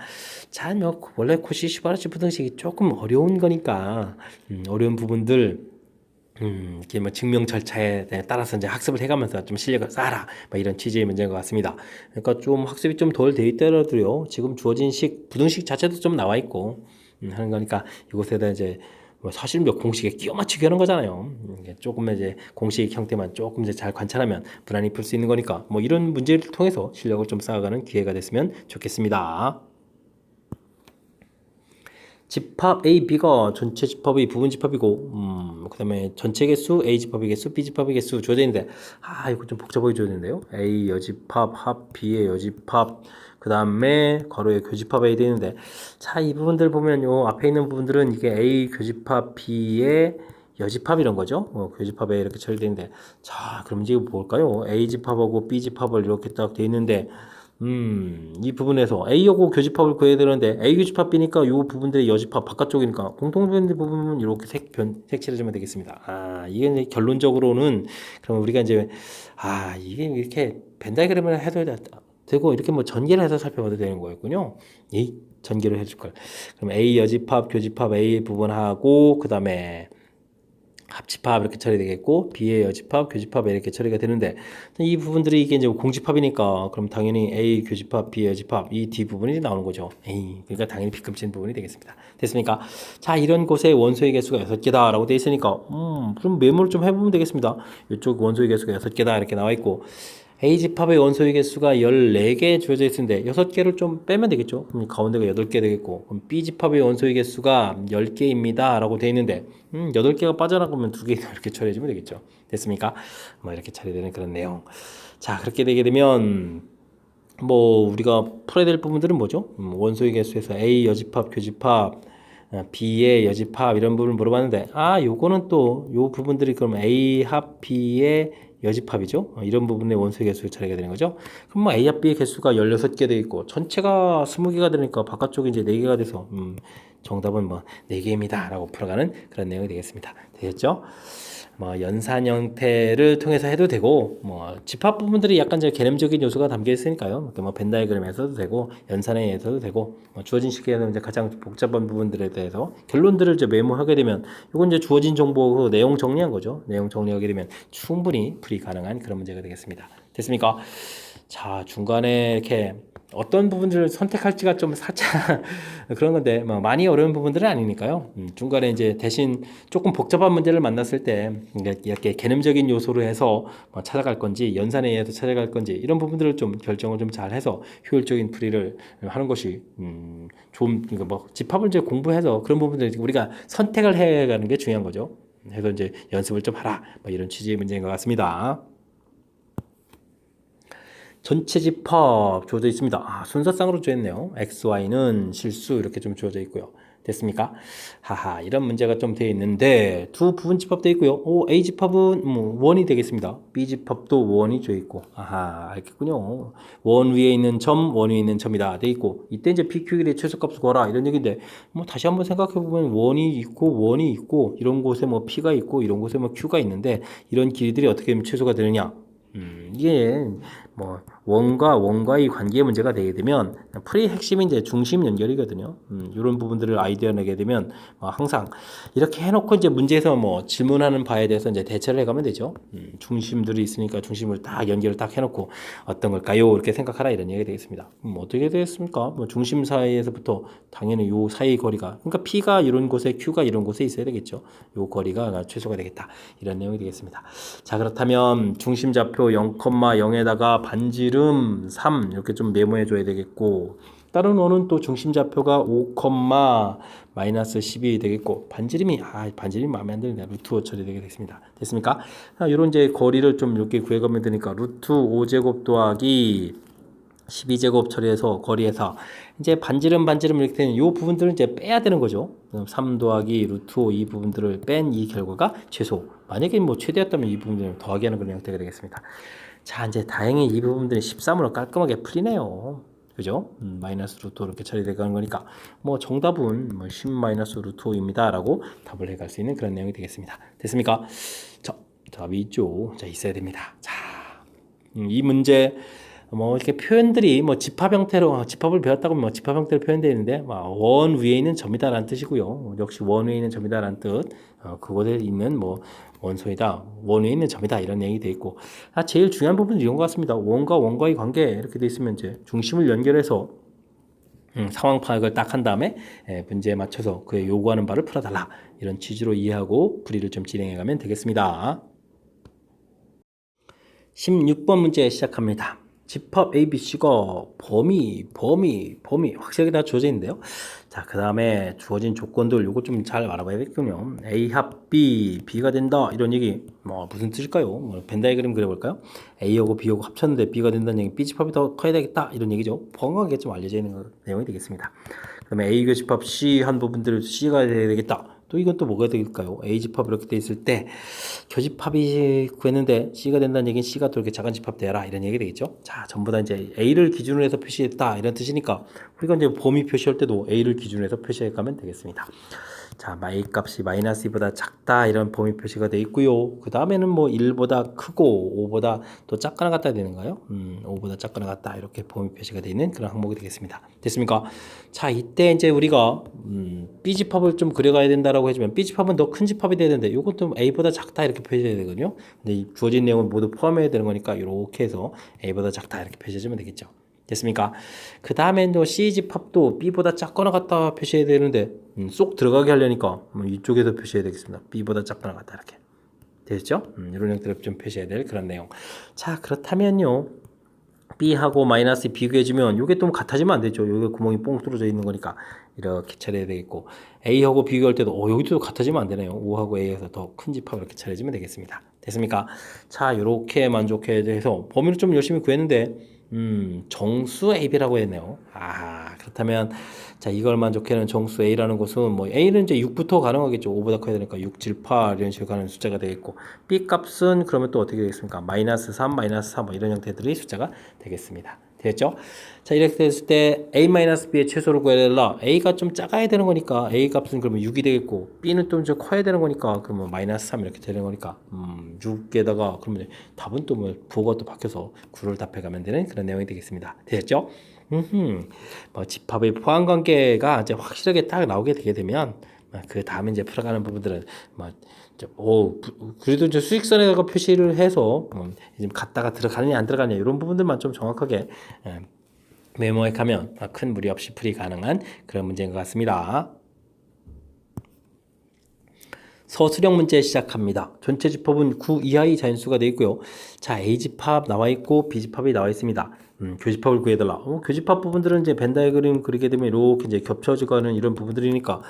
자, 뭐 원래 코시 시바르츠 부등식이 조금 어려운 거니까 어려운 부분들 이렇게 뭐 증명 절차에 따라서 이제 학습을 해가면서 좀 실력을 쌓아라 뭐 이런 취지의 문제인 것 같습니다. 그러니까 좀 학습이 좀 덜 돼 있더라도요. 지금 주어진 식 부등식 자체도 좀 나와 있고 하는 거니까 이곳에다 이제 뭐 사실 몇 공식에 끼워 맞추기 하는 거잖아요. 조금 이제 공식 형태만 조금 이제 잘 관찰하면 무난히 풀 수 있는 거니까 뭐 이런 문제를 통해서 실력을 좀 쌓아가는 기회가 됐으면 좋겠습니다. 집합 A, B가 전체 집합이 부분 집합이고 그 다음에 전체 개수 A 집합의 개수, B 집합의 개수 주어져 있는데 이거 좀 복잡하게 주어져 있는데요. A 여집합, 합 B의 여집합, 그 다음에 괄호에 교집합 A 되는데 자, 이 부분들 보면 요 앞에 있는 부분들은 이게 A 교집합 B의 여집합 이런 거죠. 교집합 A 이렇게 처리되는데 자, 그럼 이제 뭘까요? A 집합하고 B 집합을 이렇게 딱 돼 있는데 이 부분에서 A하고 교집합을 구해야 되는데 A 교집합 B니까 이 부분들의 여집합 바깥쪽이니까 공통된 부분은 이렇게 색칠해주면 되겠습니다. 이게 이제 결론적으로는 그럼 우리가 이제 이게 이렇게 벤 다이그램을 해도 되고 이렇게 뭐 전개를 해서 살펴봐도 되는 거였군요. 이 전개를 해줄 걸. 그럼 A 여집합 교집합 A 부분하고 그 다음에 합집합 이렇게 처리되겠고 B의 여집합, 교집합 이렇게 처리가 되는데 이 부분들이 이게 이제 공집합이니까 그럼 당연히 A 교집합, B 여집합 이 D 부분이 나오는 거죠. 그러니까 당연히 B급진 부분이 되겠습니다. 됐습니까? 자, 이런 곳에 원소의 개수가 6개다 라고 되어 있으니까 그럼 메모를 좀 해보면 되겠습니다. 이쪽 원소의 개수가 6개다 이렇게 나와 있고 A집합의 원소의 개수가 14개 주어져 있는데 6개를 좀 빼면 되겠죠. 그럼 가운데가 8개 되겠고 그럼 B집합의 원소의 개수가 10개입니다 라고 되어 있는데 8개가 빠져나가면 2개 이렇게 처리해주면 되겠죠. 됐습니까? 뭐 이렇게 처리되는 그런 내용. 자, 그렇게 되게 되면 뭐 우리가 풀어야 될 부분들은 뭐죠? 원소의 개수에서 A 여집합, 교집합, B의 여집합 이런 부분을 물어봤는데 요거는 또 요 부분들이 그럼 A 합 B의 여집합이죠. 이런 부분의 원소의 개수 처리가 되는 거죠. 그럼 뭐 A 합 B의 개수가 16개 되어 있고 전체가 20개가 되니까 바깥쪽이 이제 4개가 돼서 정답은 뭐 4개입니다 라고 풀어가는 그런 내용이 되겠습니다. 되셨죠? 뭐 연산 형태를 통해서 해도 되고 뭐 집합 부분들이 약간 이제 개념적인 요소가 담겨 있으니까요. 뭐 벤 다이어그램에서도 되고 연산에서도 되고 뭐 주어진 식에서 이제 가장 복잡한 부분들에 대해서 결론들을 이제 메모하게 되면 이건 이제 주어진 정보 내용 정리한 거죠. 내용 정리하게 되면 충분히 풀이 가능한 그런 문제가 되겠습니다. 됐습니까? 자, 중간에 이렇게 어떤 부분들을 선택할지가 좀 살짝 그런 건데 뭐 많이 어려운 부분들은 아니니까요. 중간에 이제 대신 조금 복잡한 문제를 만났을 때 이렇게 개념적인 요소로 해서 뭐 찾아갈 건지 연산에 의해서 찾아갈 건지 이런 부분들을 좀 결정을 좀 잘 해서 효율적인 풀이를 하는 것이 좀 그러니까 뭐 집합을 이제 공부해서 그런 부분들 우리가 선택을 해가는 게 중요한 거죠. 해서 이제 연습을 좀 하라 뭐 이런 취지의 문제인 것 같습니다. 전체 집합 주어져 있습니다. 아, 순서상으로 주어있네요. X, Y는 실수 이렇게 좀 주어져 있고요. 됐습니까? 하하, 이런 문제가 좀 되어 있는데 두 부분 집합 되어 있고요. A 집합은 원이 되겠습니다. B 집합도 원이 주어 있고, 아하, 알겠군요. 원 위에 있는 점, 원 위에 있는 점이다 되어 있고, 이때 이제 PQ의 최소값을 구하라 이런 얘기인데, 뭐 다시 한번 생각해 보면 원이 있고 이런 곳에 뭐 P가 있고 이런 곳에 뭐 Q가 있는데 이런 길이들이 어떻게 하면 최소가 되느냐? 이게 뭐 원과의 관계의 문제가 되게 되면 풀이의 핵심이 이제 중심 연결이거든요. 이런 부분들을 아이디어 내게 되면 항상 이렇게 해놓고 이제 문제에서 뭐 질문하는 바에 대해서 이제 대처를 해가면 되죠. 중심들이 있으니까 중심을 딱 연결을 딱 해놓고 어떤 걸까요? 이렇게 생각하라 이런 얘기가 되겠습니다. 어떻게 되겠습니까? 뭐 중심 사이에서부터 당연히 요 사이 거리가 그러니까 P가 이런 곳에 Q가 이런 곳에 있어야 되겠죠. 요 거리가 최소가 되겠다 이런 내용이 되겠습니다. 자, 그렇다면 중심 좌표 0,0에다가 반지름 3 이렇게 좀 메모해 줘야 되겠고 다른 원은 또 중심 좌표가 5, 마이너스 12 되겠고 반지름이 반지름이 마음에 안 드는데 루트 5 처리되겠습니다. 됐습니까? 이런 이제 거리를 좀 이렇게 구해가면 되니까 루트 5제곱 더하기 12제곱 처리해서 거리에서 이제 반지름 이렇게 되는 이 부분들은 이제 빼야 되는 거죠. 3 더하기 루트 5 이 부분들을 뺀 이 결과가 최소. 만약에 뭐 최대였다면 이 부분들을 더하기 하는 그런 형태가 되겠습니다. 자, 이제 다행히 이 부분들이 13으로 깔끔하게 풀리네요. 그죠? 마이너스 루트 5 이렇게 처리되는 거니까 뭐 정답은 뭐 10 마이너스 루트 5입니다 라고 답을 해갈 수 있는 그런 내용이 되겠습니다. 됐습니까? 자, 답이 있죠. 자, 있어야 됩니다. 자, 이 문제 뭐 이렇게 표현들이 뭐 집합 형태로 집합을 배웠다고 뭐 집합 형태로 표현되어 있는데 원 위에 있는 점이다라는 뜻이고요. 역시 원 위에 있는 점이다라는 뜻. 그곳에 있는 뭐 원소이다. 원 위에 있는 점이다 이런 내용이 되어 있고. 제일 중요한 부분은 이런 것 같습니다. 원과의 관계 이렇게 되어 있으면 이제 중심을 연결해서 상황 파악을 딱 한 다음에 문제에 맞춰서 그에 요구하는 바를 풀어달라 이런 취지로 이해하고 풀이를 좀 진행해 가면 되겠습니다. 16번 문제 시작합니다. 집합 ABC가 범위 확실하게 다 주어져 있는데요. 자, 그 다음에 주어진 조건들 요거 좀 잘 알아봐야겠군요. A 합 B, B가 된다 이런 얘기 뭐 무슨 뜻일까요? 벤 다이어그램 그려볼까요? A하고 B하고 합쳤는데 B가 된다는 얘기, B 집합이 더 커야 되겠다 이런 얘기죠. 정확하게 좀 알려져 있는 내용이 되겠습니다. 그다음에 A 교집합 C 한 부분들을 C가 돼야 되겠다. 또 이건 또 뭐가 될까요? A 집합 이렇게 돼 있을 때 교집합이 구했는데 C가 된다는 얘기는 C가 또 이렇게 작은 집합 되라 이런 얘기 되겠죠. 자, 전부 다 이제 A를 기준으로 해서 표시했다 이런 뜻이니까 우리가 이제 범위 표시할 때도 A를 기준으로 해서 표시해 가면 되겠습니다. 자, A 값이 마이너스 2보다 작다 이런 범위 표시가 되어 있고요. 그 다음에는 뭐 1보다 크고 5보다 또 작거나 같다 되는가요? 5보다 작거나 같다 이렇게 범위 표시가 되어 있는 그런 항목이 되겠습니다. 됐습니까? 자, 이때 이제 우리가 B 집합을 좀 그려가야 된다라고 해주면 B 집합은 더 큰 집합이 돼야 되는데 이것도 A보다 작다 이렇게 표시해야 되거든요. 근데 이 주어진 내용을 모두 포함해야 되는 거니까 이렇게 해서 A보다 작다 이렇게 표시해주면 되겠죠. 됐습니까? 그 다음에 또 C 집합도 B보다 작거나 같다 표시해야 되는데 쏙 들어가게 하려니까 이쪽에서 표시해야 되겠습니다. B보다 작거나 같다 이렇게 되겠죠? 이런 형태로 좀 표시해야 될 그런 내용. 자, 그렇다면요. B하고 마이너스 비교해주면 이게 또 같아지면 안 되죠. 여기 구멍이 뽕 뚫어져 있는 거니까 이렇게 처리해야 되겠고 A하고 비교할 때도 여기도 같아지면 안 되네요. 5하고 A에서 더 큰 집합 이렇게 처리해주면 되겠습니다. 됐습니까? 자, 이렇게 만족해서 범위를 좀 열심히 구했는데 정수 AB라고 했네요. 그렇다면 자, 이걸 만족해는 정수 A라는 것은 뭐 A는 이제 6부터 가능하겠죠. 5보다 커야 되니까 6, 7, 8 이런 식으로 가는 숫자가 되겠고 B 값은 그러면 또 어떻게 되겠습니까? 마이너스 3, 마이너스 4 뭐 이런 형태들이 숫자가 되겠습니다. 되겠죠? 자, 이렇게 됐을 때 A-B의 최소를 구해달라. A가 좀 작아야 되는 거니까 A 값은 그러면 6이 되겠고 B는 좀 커야 되는 거니까 그러면 마이너스 3 이렇게 되는 거니까 6에다가 그러면 답은 또 뭐 부호가 또 바뀌어서 9를 답해가면 되는 그런 내용이 되겠습니다. 되겠죠? 뭐 집합의 포함 관계가 이제 확실하게 딱 나오게 되게 되면 그 다음에 이제 풀어가는 부분들은 뭐 그래도 이제 수직선에다가 표시를 해서 지금 갔다가 들어가느냐 안 들어가느냐 이런 부분들만 좀 정확하게 메모해 가면 큰 무리 없이 풀이 가능한 그런 문제인 것 같습니다. 서술형 문제 시작합니다. 전체 집합은 9 이하의 자연수가 되어 있고요. 자, A집합 나와 있고 B집합이 나와 있습니다. 교집합을 구해달라. 교집합 부분들은 이제 벤 다이그램 그리게 되면 이렇게 이제 겹쳐지고 이런 부분들이니까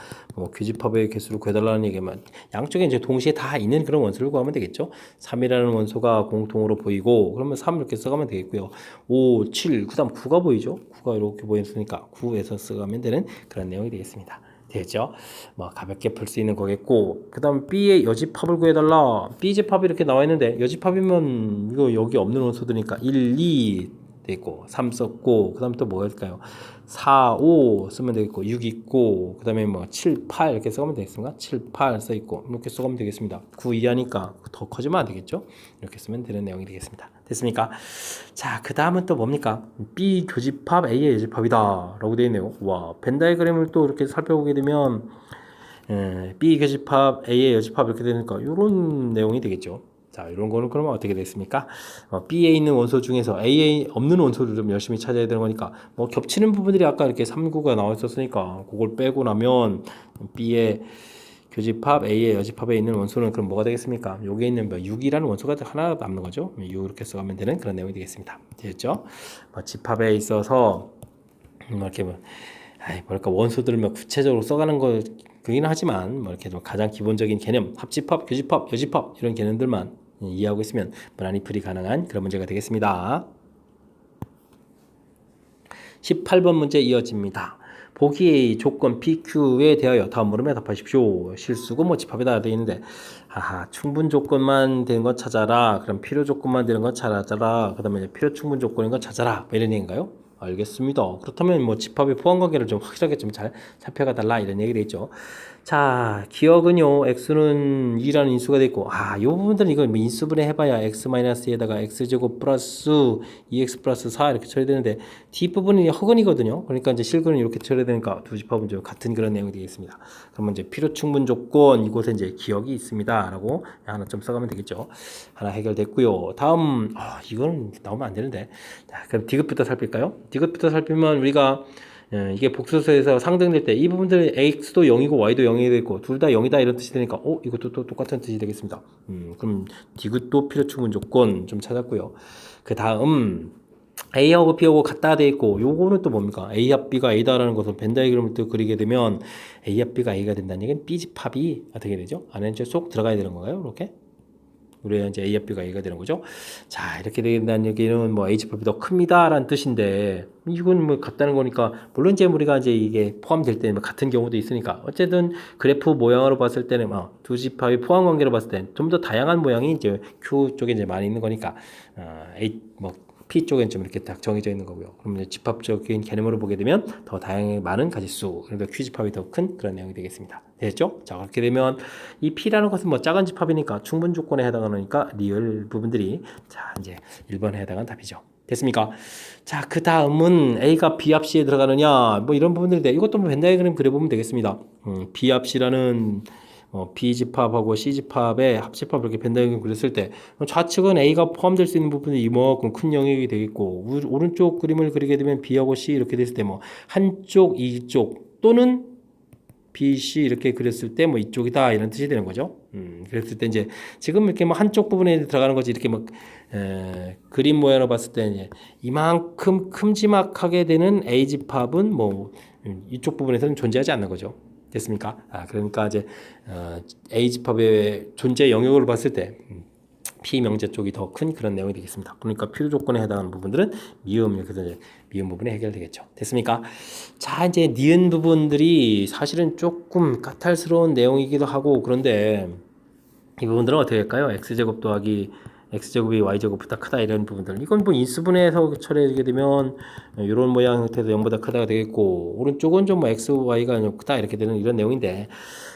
교집합의 개수를 구해달라는 얘기만 양쪽에 이제 동시에 다 있는 그런 원소를 구하면 되겠죠. 3이라는 원소가 공통으로 보이고 그러면 3 이렇게 써가면 되겠고요. 5, 7, 그 다음 9가 보이죠. 9가 이렇게 보였으니까 9에서 써가면 되는 그런 내용이 되겠습니다. 되죠? 뭐 가볍게 풀 수 있는 거겠고 그 다음 B의 여집합을 구해달라. B집합이 이렇게 나와 있는데 여집합이면 이거 여기 없는 원소들이니까 1, 2 되겠고 3 썼고 그 다음 또 뭐가 있을까요? 4, 5 쓰면 되겠고 6 있고 그 다음에 뭐 7, 8 이렇게 써가면 되겠습니까? 7, 8 써있고 이렇게 써가면 되겠습니다. 9 이하니까 더 커지면 안 되겠죠? 이렇게 쓰면 되는 내용이 되겠습니다. 됐습니까? 자, 그 다음은 또 뭡니까? B 교집합 A의 여집합이다 라고 되어 있네요. 와, 벤 다이그램을 또 이렇게 살펴보게 되면 B 교집합 A의 여집합 이렇게 되니까 이런 내용이 되겠죠. 자, 이런 거는 그러면 어떻게 됐습니까? B에 있는 원소 중에서 A에 없는 원소를 좀 열심히 찾아야 되는 거니까 뭐 겹치는 부분들이 아까 이렇게 3, 9가 나와 있었으니까 그걸 빼고 나면 B의 교집합 A의 여집합에 있는 원소는 그럼 뭐가 되겠습니까? 여기에 있는 6이라는 원소가 하나 남는 거죠. 6 이렇게 써가면 되는 그런 내용이 되겠습니다. 되겠죠? 집합에 있어서 이렇게 뭐랄까 원소들을 구체적으로 써가는 거 그긴 하지만 이렇게 좀 가장 기본적인 개념 합집합, 교집합, 여집합 이런 개념들만 이해하고 있으면 무난히 풀이 가능한 그런 문제가 되겠습니다. 18번 문제 이어집니다. 보기의 조건 PQ에 대하여 다음 물음에 답하십시오. 실수고 집합이다 되어 있는데 충분 조건만 되는 것 찾아라. 그럼 필요 조건만 되는 것 찾아라. 그 다음에 필요 충분 조건인 것 찾아라. 이런 얘기인가요? 알겠습니다. 그렇다면 집합의 포함 관계를 좀 확실하게 좀 잘 살펴가 달라 이런 얘기가 있죠. 자, 기억은요. x는 2라는 인수가 되고 이 부분들은 이거 인수분해 해봐야 x-2에다가 x제곱 플러스 2x 플러스 4 이렇게 처리되는데 뒷부분이 허근이거든요. 그러니까 이제 실근은 이렇게 처리되니까 두 집합은 좀 같은 그런 내용이 되겠습니다. 그러면 이제 필요 충분 조건 이곳에 이제 기억이 있습니다. 라고 하나 좀 써가면 되겠죠. 하나 해결됐고요. 다음 이건 나오면 안 되는데 자, 그럼 디귿부터 살필까요? 디귿부터 살피면 우리가 이게 복수수에서 상등될 때 이 부분들 x도 0이고 y도 0이 되고 둘 다 0이다 이런 뜻이 되니까 이것도 또 똑같은 뜻이 되겠습니다. 그럼 디귿도 필요 충분 조건 좀 찾았고요. 그 다음 A하고 B하고 같다 돼 있고 요거는 또 뭡니까? A 합 B가 A다라는 것을 벤 다이그램을 또 그리게 되면 A 합 B가 A가 된다는 얘기는 B 집합이 어떻게 되죠? 안에 이제 쏙 들어가야 되는 건가요? 이렇게? 우리가 이제 A 합 B가 A가 되는 거죠. 자, 이렇게 된다는 얘기는 A 집합이 더 큽니다라는 뜻인데 이건 같다는 거니까 물론 이제 우리가 이제 이게 포함될 때는 같은 경우도 있으니까 어쨌든 그래프 모양으로 봤을 때는 두 집합의 포함 관계로 봤을 때는 좀 더 다양한 모양이 이제 Q 쪽에 이제 많이 있는 거니까 A P 쪽엔 좀 이렇게 딱 정해져 있는 거고요. 그러면 집합적인 개념으로 보게 되면 더 다양하게 많은 가지수, 그러니까 Q 집합이 더 큰 그런 내용이 되겠습니다. 됐죠? 자, 그렇게 되면 이 P라는 것은 작은 집합이니까 충분 조건에 해당하니까 리얼 부분들이 자, 이제 1번에 해당한 답이죠. 됐습니까? 자, 그 다음은 A가 B 합 C에 들어가느냐, 이런 부분들인데 이것도 벤 다이그램 그려보면 되겠습니다. B 합 C라는 B집합하고 C집합의 합집합 이렇게 벤 다이그램 그렸을 때 좌측은 A가 포함될 수 있는 부분이 이만큼 큰 영역이 되겠고 오른쪽 그림을 그리게 되면 B하고 C 이렇게 됐을 때 한쪽 이쪽 또는 B, C 이렇게 그렸을 때 이쪽이다 이런 뜻이 되는 거죠. 그랬을 때 이제 지금 이렇게 한쪽 부분에 들어가는 거지 이렇게 그림 모양으로 봤을 때 이제 이만큼 큼지막하게 되는 A 집합은 이쪽 부분에서는 존재하지 않는 거죠. 됐습니까? 그러니까 이제 A 집합의 존재 영역을 봤을 때 P 명제 쪽이 더 큰 그런 내용이 되겠습니다. 그러니까 필요 조건에 해당하는 부분들은 미음 이렇게 해서 이제 미음 부분에 해결되겠죠. 됐습니까? 자, 이제 니은 부분들이 사실은 조금 까탈스러운 내용이기도 하고 그런데 이 부분들은 어떻게 할까요? x제곱 더하기 x제곱이 y제곱보다 크다 이런 부분들 이건 뭐 인수분해해서 처리하게 되면 이런 모양 형태에서 0보다 크다가 되겠고 오른쪽은 좀 뭐 x, y가 크다 이렇게 되는 이런 내용인데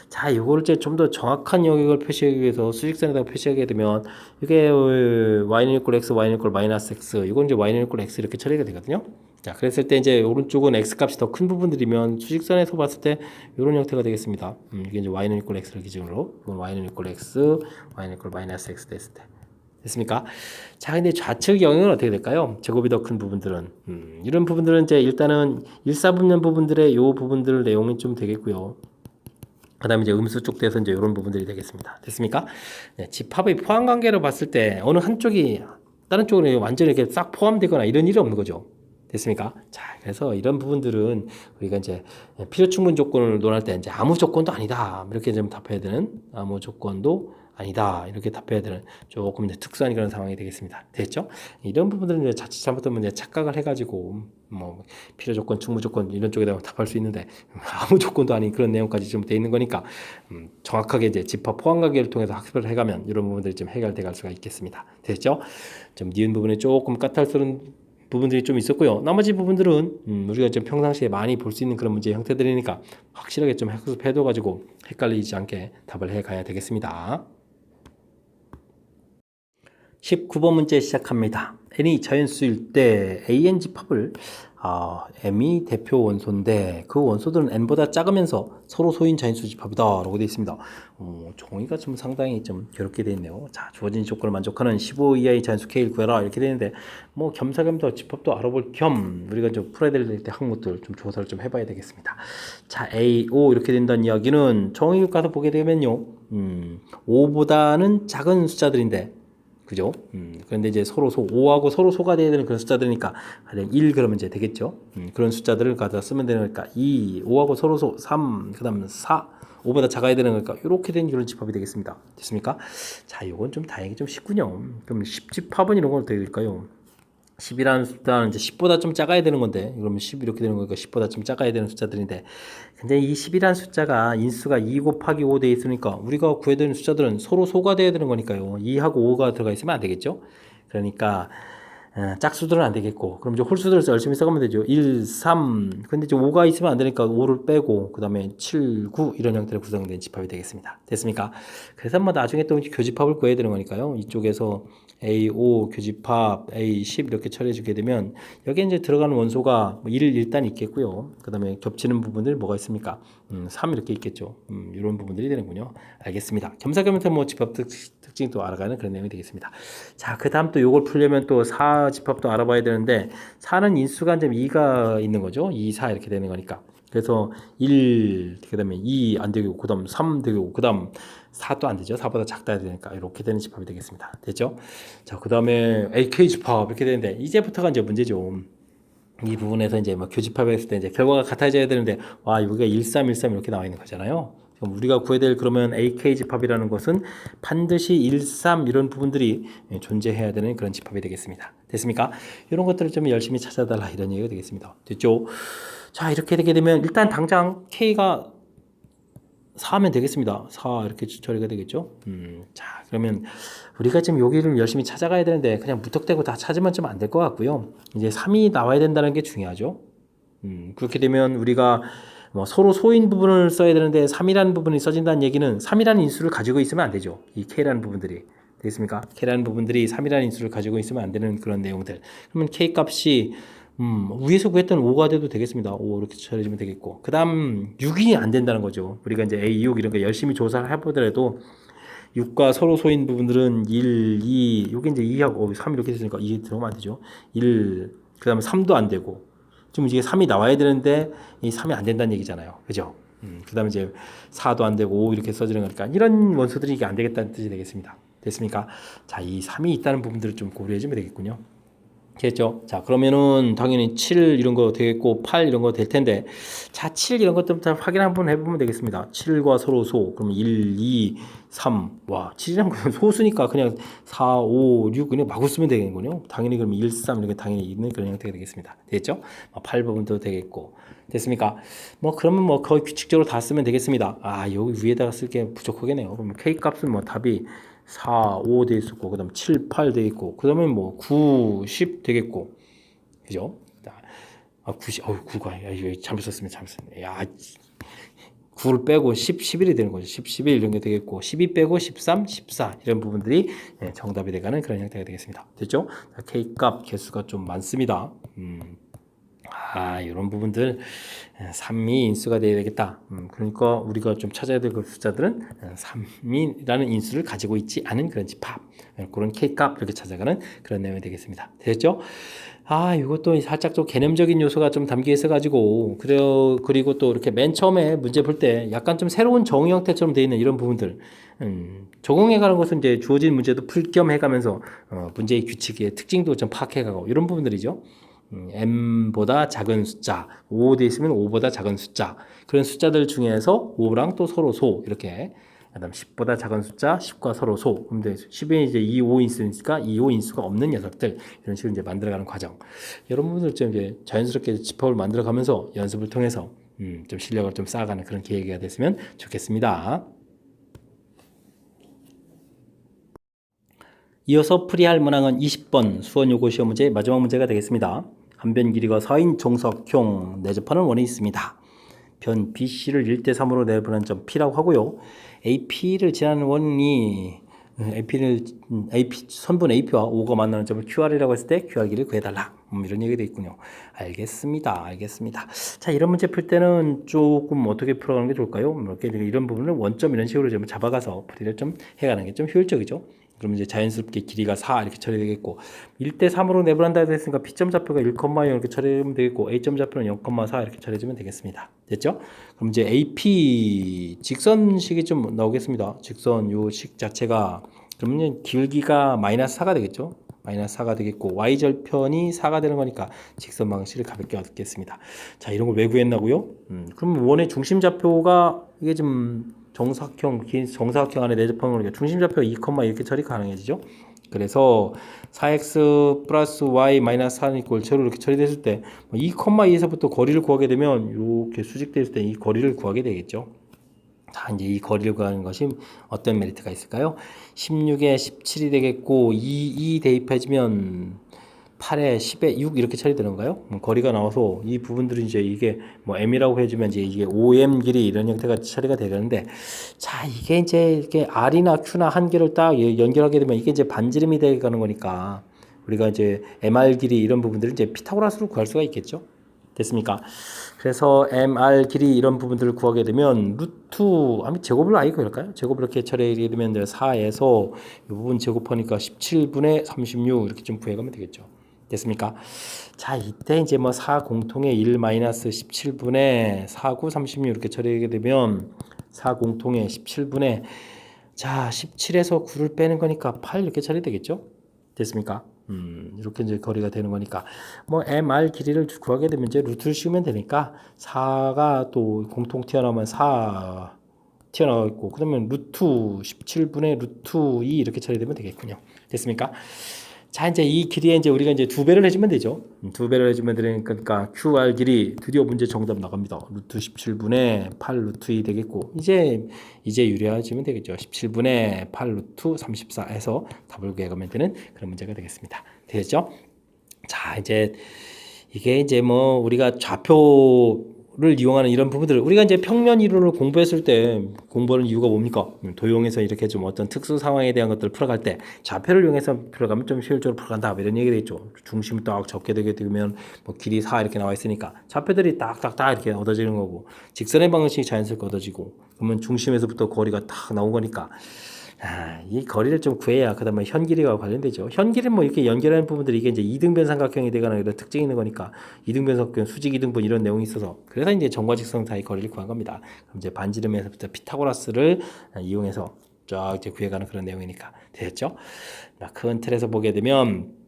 자 이거를 이제 좀 더 정확한 영역을 표시하기 위해서 수직선에다가 표시하게 되면 이게 y는 equal x, y는 equal 마이너스 x 이건 이제 y는 equal x 이렇게 처리가 되거든요. 자 그랬을 때 이제 오른쪽은 x 값이 더 큰 부분들이면 수직선에서 봤을 때 이런 형태가 되겠습니다. 이게 이제 y는 equal x를 기준으로 이건 y는 equal x, y는 equal 마이너스 x 됐을 때 됐습니까? 자, 근데 좌측 영역은 어떻게 될까요? 제곱이 더 큰 부분들은 이런 부분들은 이제 일단은 일사분면 부분들의 요 부분들 내용이 좀 되겠고요. 그다음에 이제 음수 쪽 돼서 이제 이런 부분들이 되겠습니다. 됐습니까? 네, 집합의 포함 관계로 봤을 때 어느 한쪽이 다른 쪽으로 완전히 이렇게 싹 포함되거나 이런 일이 없는 거죠. 됐습니까? 자, 그래서 이런 부분들은 우리가 이제 필요 충분 조건을 논할 때 이제 아무 조건도 아니다. 이렇게 좀 답해야 되는 아무 조건도 아니다. 이렇게 답해야 되는 조금 이제 특수한 그런 상황이 되겠습니다. 됐죠? 이런 부분들은 이제 자칫 잘못하면 이제 착각을 해가지고 뭐 필요 조건, 충분 조건 이런 쪽에다가 답할 수 있는데 아무 조건도 아닌 그런 내용까지 좀 돼 있는 거니까 정확하게 이제 집합 포함 관계를 통해서 학습을 해가면 이런 부분들이 좀 해결돼 갈 수가 있겠습니다. 됐죠? 좀 니은 부분에 조금 까탈스러운 부분들이 좀 있었고요. 나머지 부분들은 우리가 좀 평상시에 많이 볼 수 있는 그런 문제 형태들이니까 확실하게 좀 학습해둬가지고 헷갈리지 않게 답을 해가야 되겠습니다. 19번 문제 시작합니다. n이 자연수일 때 an 집합을 m이 대표 원소인데 그 원소들은 n보다 작으면서 서로 소인 자연수 집합이다 라고 되어 있습니다. 종이가 좀 상당히 좀 괴롭게 되어 있네요. 자, 주어진 조건을 만족하는 15 이하의 자연수 k를 구해라 이렇게 되는데 뭐 겸사겸사 집합도 알아볼 겸 우리가 좀 풀어야 될 때 항목들 좀 조사를 좀 해봐야 되겠습니다. 자, a, o 이렇게 된다는 이야기는 종이를 가서 보게 되면요 5보다는 작은 숫자들인데 그죠? 그런데 이제 서로 5하고 서로 소가 돼야 되는 그런 숫자들이니까, 가령 1 그러면 이제 되겠죠? 그런 숫자들을 가져다 쓰면 되는 거니까, 2, 5하고 서로 3, 그 다음 4, 5보다 작아야 되는 거니까, 이렇게 된 이런 집합이 되겠습니다. 됐습니까? 자, 요건 좀 다행히 좀 쉽군요. 그럼 10집합은 이런 건 어떻게 될까요? 10이라는 숫자는 이제 10보다 좀 작아야 되는 건데, 그러면 10 이렇게 되는 거니까 10보다 좀 작아야 되는 숫자들인데, 근데 이 10이라는 숫자가 인수가 2 곱하기 5 돼 있으니까 우리가 구해야 되는 숫자들은 서로 소가 돼야 되는 거니까요. 2하고 5가 들어가 있으면 안 되겠죠? 그러니까 짝수들은 안 되겠고 그럼 이제 홀수들을 열심히 써가면 되죠. 1, 3 근데 이제 5가 있으면 안 되니까 5를 빼고 그 다음에 7, 9 이런 형태로 구성된 집합이 되겠습니다. 됐습니까? 그래서 뭐 나중에 또 교집합을 구해야 되는 거니까요. 이쪽에서 A5 교집합 A10 이렇게 처리해 주게 되면 여기에 이제 들어가는 원소가 1 일단 있겠고요. 그 다음에 겹치는 부분들 뭐가 있습니까? 3 이렇게 있겠죠. 이런 부분들이 되는군요. 알겠습니다. 겸사겸사 뭐 집합 특징도 알아가는 그런 내용이 되겠습니다. 자, 그 다음 또 요걸 풀려면 또 4 집합도 알아봐야 되는데 4는 인수가 이제 2가 있는 거죠. 2, 4 이렇게 되는 거니까. 그래서 1, 그 다음에 2 안 되고, 그 다음 3 되고, 그 다음 4도 안 되죠. 4보다 작다 되니까 이렇게 되는 집합이 되겠습니다. 됐죠? 자, 그 다음에 AK 집합 이렇게 되는데 이제부터가 이제 문제죠. 이 부분에서 이제 뭐 교집합했을 때 이제 결과가 같아져야 되는데 와 여기가 1313 이렇게 나와 있는 거잖아요. 그럼 우리가 구해야 될 그러면 AK 집합이라는 것은 반드시 13 이런 부분들이 존재해야 되는 그런 집합이 되겠습니다. 됐습니까? 이런 것들을 좀 열심히 찾아달라 이런 얘기가 되겠습니다. 됐죠? 자 이렇게 되게 되면 일단 당장 K가 4하면 되겠습니다. 4 이렇게 처리가 되겠죠. 자 그러면 우리가 지금 여기를 열심히 찾아가야 되는데 그냥 무턱대고 다 찾으면 좀 안 될 것 같고요. 이제 3이 나와야 된다는 게 중요하죠. 그렇게 되면 우리가 뭐 서로 소인 부분을 써야 되는데 3이라는 부분이 써진다는 얘기는 3이라는 인수를 가지고 있으면 안 되죠. 이 K라는 부분들이. 되겠습니까? K라는 부분들이 3이라는 인수를 가지고 있으면 안 되는 그런 내용들. 그러면 K 값이 위에서 구했던 5가 돼도 되겠습니다. 5 이렇게 처리해주면 되겠고 그 다음 6이 안 된다는 거죠. 우리가 이제 A, 6 이런 거 열심히 조사를 해보더라도 6과 서로 소인 부분들은 1, 2 요게 이제 2하고 3 이렇게 됐으니까 2 들어가면 안 되죠. 1, 그 다음에 3도 안 되고 지금 이게 3이 나와야 되는데 이 3이 안 된다는 얘기잖아요. 그죠? 그 다음에 이제 4도 안 되고 5 이렇게 써지는 거니까 이런 원소들이 이게 안 되겠다는 뜻이 되겠습니다. 됐습니까? 자, 이 3이 있다는 부분들을 좀 고려해주면 되겠군요. 됐죠? 자, 그러면은 당연히 7 이런 거 되겠고 8 이런 거 될 텐데 자, 7 이런 것들부터 확인 한번 해보면 되겠습니다. 7과 서로 소 그러면 1, 2, 3 와, 7이란 건 소수니까 그냥 4, 5, 6 그냥 마구 쓰면 되겠군요. 당연히 그러면 1, 3 이렇게 당연히 있는 그런 형태가 되겠습니다. 됐죠? 8 부분도 되겠고 됐습니까? 뭐 그러면 뭐 거의 규칙적으로 다 쓰면 되겠습니다. 아, 여기 위에다가 쓸 게 부족하겠네요. 그러면 K 값은 뭐 답이 4, 5 돼 있었고, 그 다음 7, 8 돼 있고, 그 다음에 뭐 9, 10 되겠고, 그죠? 90, 9가, 야, 이거 잘못 썼습니다. 잘못 썼네. 야, 9를 빼고 10, 11이 되는 거죠. 10, 11 이런 게 되겠고 12 빼고 13, 14 이런 부분들이 정답이 돼가는 그런 형태가 되겠습니다. 됐죠? K값 개수가 좀 많습니다. 이런 부분들 3이 인수가 되어야 되겠다. 그러니까 우리가 좀 찾아야 될 그 숫자들은 3이라는 인수를 가지고 있지 않은 그런 집합, 그런 K값 이렇게 찾아가는 그런 내용이 되겠습니다. 됐죠? 이것도 살짝 좀 개념적인 요소가 좀 담겨 있어가지고, 그리고 또 이렇게 맨 처음에 문제 풀 때 약간 좀 새로운 정의 형태처럼 되어 있는 이런 부분들, 적용해가는 것은 이제 주어진 문제도 풀 겸 해가면서, 문제의 규칙의 특징도 좀 파악해가고, 이런 부분들이죠. m보다 작은 숫자, 5 돼 있으면 5보다 작은 숫자, 그런 숫자들 중에서 5랑 또 서로 소, 이렇게. 그다음 10보다 작은 숫자, 10과 서로 소. 근데 10에 이제 2, 5인수니까 2, 5인수가 없는 녀석들. 이런 식으로 이제 만들어가는 과정. 이런 부분들 좀 이제 자연스럽게 집합을 만들어가면서 연습을 통해서 좀 실력을 좀 쌓아가는 그런 계기가 됐으면 좋겠습니다. 이어서 풀이할 문항은 20번 수원 요거 시험 문제 마지막 문제가 되겠습니다. 한 변 길이가 4인 정석형 내접하는 원이 있습니다. 변 BC를 1대3으로 내보낸 점 P라고 하고요. AP를 지나는 원이 AP 선분 AP와 O가 만나는 점을 QR이라고 했을 때 QR 길이를 구해달라. 이런 얘기가 되어 있군요. 알겠습니다. 자, 이런 문제 풀 때는 조금 어떻게 풀어가는 게 좋을까요? 이렇게 이런 부분을 원점 이런 식으로 좀 잡아가서 풀이를 좀 해가는 게 좀 효율적이죠. 그럼 이제 자연스럽게 길이가 4 이렇게 처리되겠고 1대3으로 내분한다 했으니까 P점 좌표가 1,0 이렇게 처리되면 되겠고 A점 좌표는 0,4 이렇게 처리되면 되겠습니다. 됐죠? 그럼 이제 AP 직선식이 좀 나오겠습니다. 직선 요 식 자체가 그러면 길기가 마이너스 4가 되겠죠? 마이너스 4가 되겠고 Y절편이 4가 되는 거니까 직선 방식을 가볍게 얻겠습니다. 자, 이런 걸 왜 구했나고요? 그럼 원의 중심 좌표가 이게 좀 정사각형, 긴 정사각형 안에 내접하는 거니까 중심 좌표 2, 이렇게 처리 가능해지죠. 그래서 4x 플러스 y 마이너스 4는 이꼴 제로 이렇게 처리됐을 때 2, 2에서부터 거리를 구하게 되면 이렇게 수직됐을 때 이 거리를 구하게 되겠죠. 자, 이제 이 거리를 구하는 것이 어떤 메리트가 있을까요? 16에 17이 되겠고 2 대입해주면 8에 10에 6 이렇게 처리되는가요? 거리가 나와서 이 부분들은 이제 이게 뭐 m이라고 해주면 이제 이게 5m 길이 이런 형태가 처리가 되는데, 자, 이게 이제 이렇게 r이나 q나 한 개를 딱 연결하게 되면 이게 이제 반지름이 되가는 거니까 우리가 이제 mr 길이 이런 부분들을 이제 피타고라스로 구할 수가 있겠죠. 됐습니까? 그래서 mr 길이 이런 부분들을 구하게 되면 루트 제곱을 아예 그럴까요? 제곱을 이렇게 처리하게 되면 4에서 이 부분 제곱하니까 17분의 36 이렇게 좀 구해가면 되겠죠. 됐습니까? 자, 이때 이제 뭐 4 공통의 1 마이너스 17분의 4, 9, 36 이렇게 처리하게 되면 4 공통의 17분의 자, 17에서 9를 빼는 거니까 8 이렇게 처리되겠죠? 됐습니까? 이렇게 이제 거리가 되는 거니까 뭐 mr 길이를 구하게 되면 이제 루트를 씌우면 되니까 4가 또 공통 튀어나오면 4 튀어나와 있고 그러면 루트 17분의 루트 2 이렇게 처리되면 되겠군요. 됐습니까? 자, 이제 이 길이에 이제 우리가 이제 2배를 해주면 되죠. 2배를 해주면 되니까 QR 길이 드디어 문제 정답 나갑니다. 루트 17분의 8 루트 2 되겠고 이제 유리해지면 되겠죠. 17분의 8 루트 34에서 답을 구해가면 되는 그런 문제가 되겠습니다. 되겠죠? 자, 이제 이게 이제 뭐 우리가 좌표를 이용하는 이런 부분들을 우리가 이제 평면 이론을 공부했을 때 공부하는 이유가 뭡니까? 도형에서 이렇게 좀 어떤 특수 상황에 대한 것들을 풀어갈 때 좌표를 이용해서 풀어가면 좀 효율적으로 풀어간다 이런 얘기가 있죠. 중심을 딱 적게 되게 되면 뭐 길이 4 이렇게 나와 있으니까 좌표들이 딱딱딱 이렇게 얻어지는 거고 직선의 방식이 자연스럽게 얻어지고 그러면 중심에서부터 거리가 딱 나온 거니까 이 거리를 좀 구해야 그다음에 현 길이와 관련되죠. 현 길이는 뭐 이렇게 연결하는 부분들이 이게 이제 이등변 삼각형이 되거나 이런 특징이 있는 거니까 이등변 삼각형 수직 이등분 이런 내용이 있어서 그래서 이제 점과 직선 사이 거리를 구한 겁니다. 그럼 이제 반지름에서부터 피타고라스를 이용해서 쫙 이제 구해가는 그런 내용이니까 됐죠. 큰 틀에서 보게 되면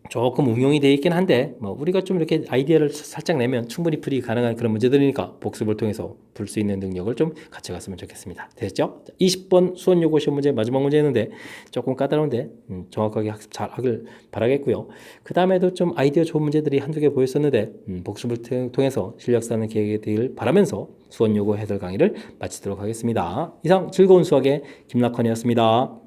조금 응용이 되어 있긴 한데 뭐 우리가 좀 이렇게 아이디어를 살짝 내면 충분히 풀이 가능한 그런 문제들이니까 복습을 통해서 풀 수 있는 능력을 좀 가져갔으면 좋겠습니다. 됐죠? 20번 수원 요거 시험 문제 마지막 문제였는데 조금 까다로운데 정확하게 학습 잘 하길 바라겠고요. 그 다음에도 좀 아이디어 좋은 문제들이 한두 개 보였었는데 복습을 통해서 실력 쌓는 계획이 되길 바라면서 수원 요거 해설 강의를 마치도록 하겠습니다. 이상 즐거운 수학의 김낙헌이었습니다.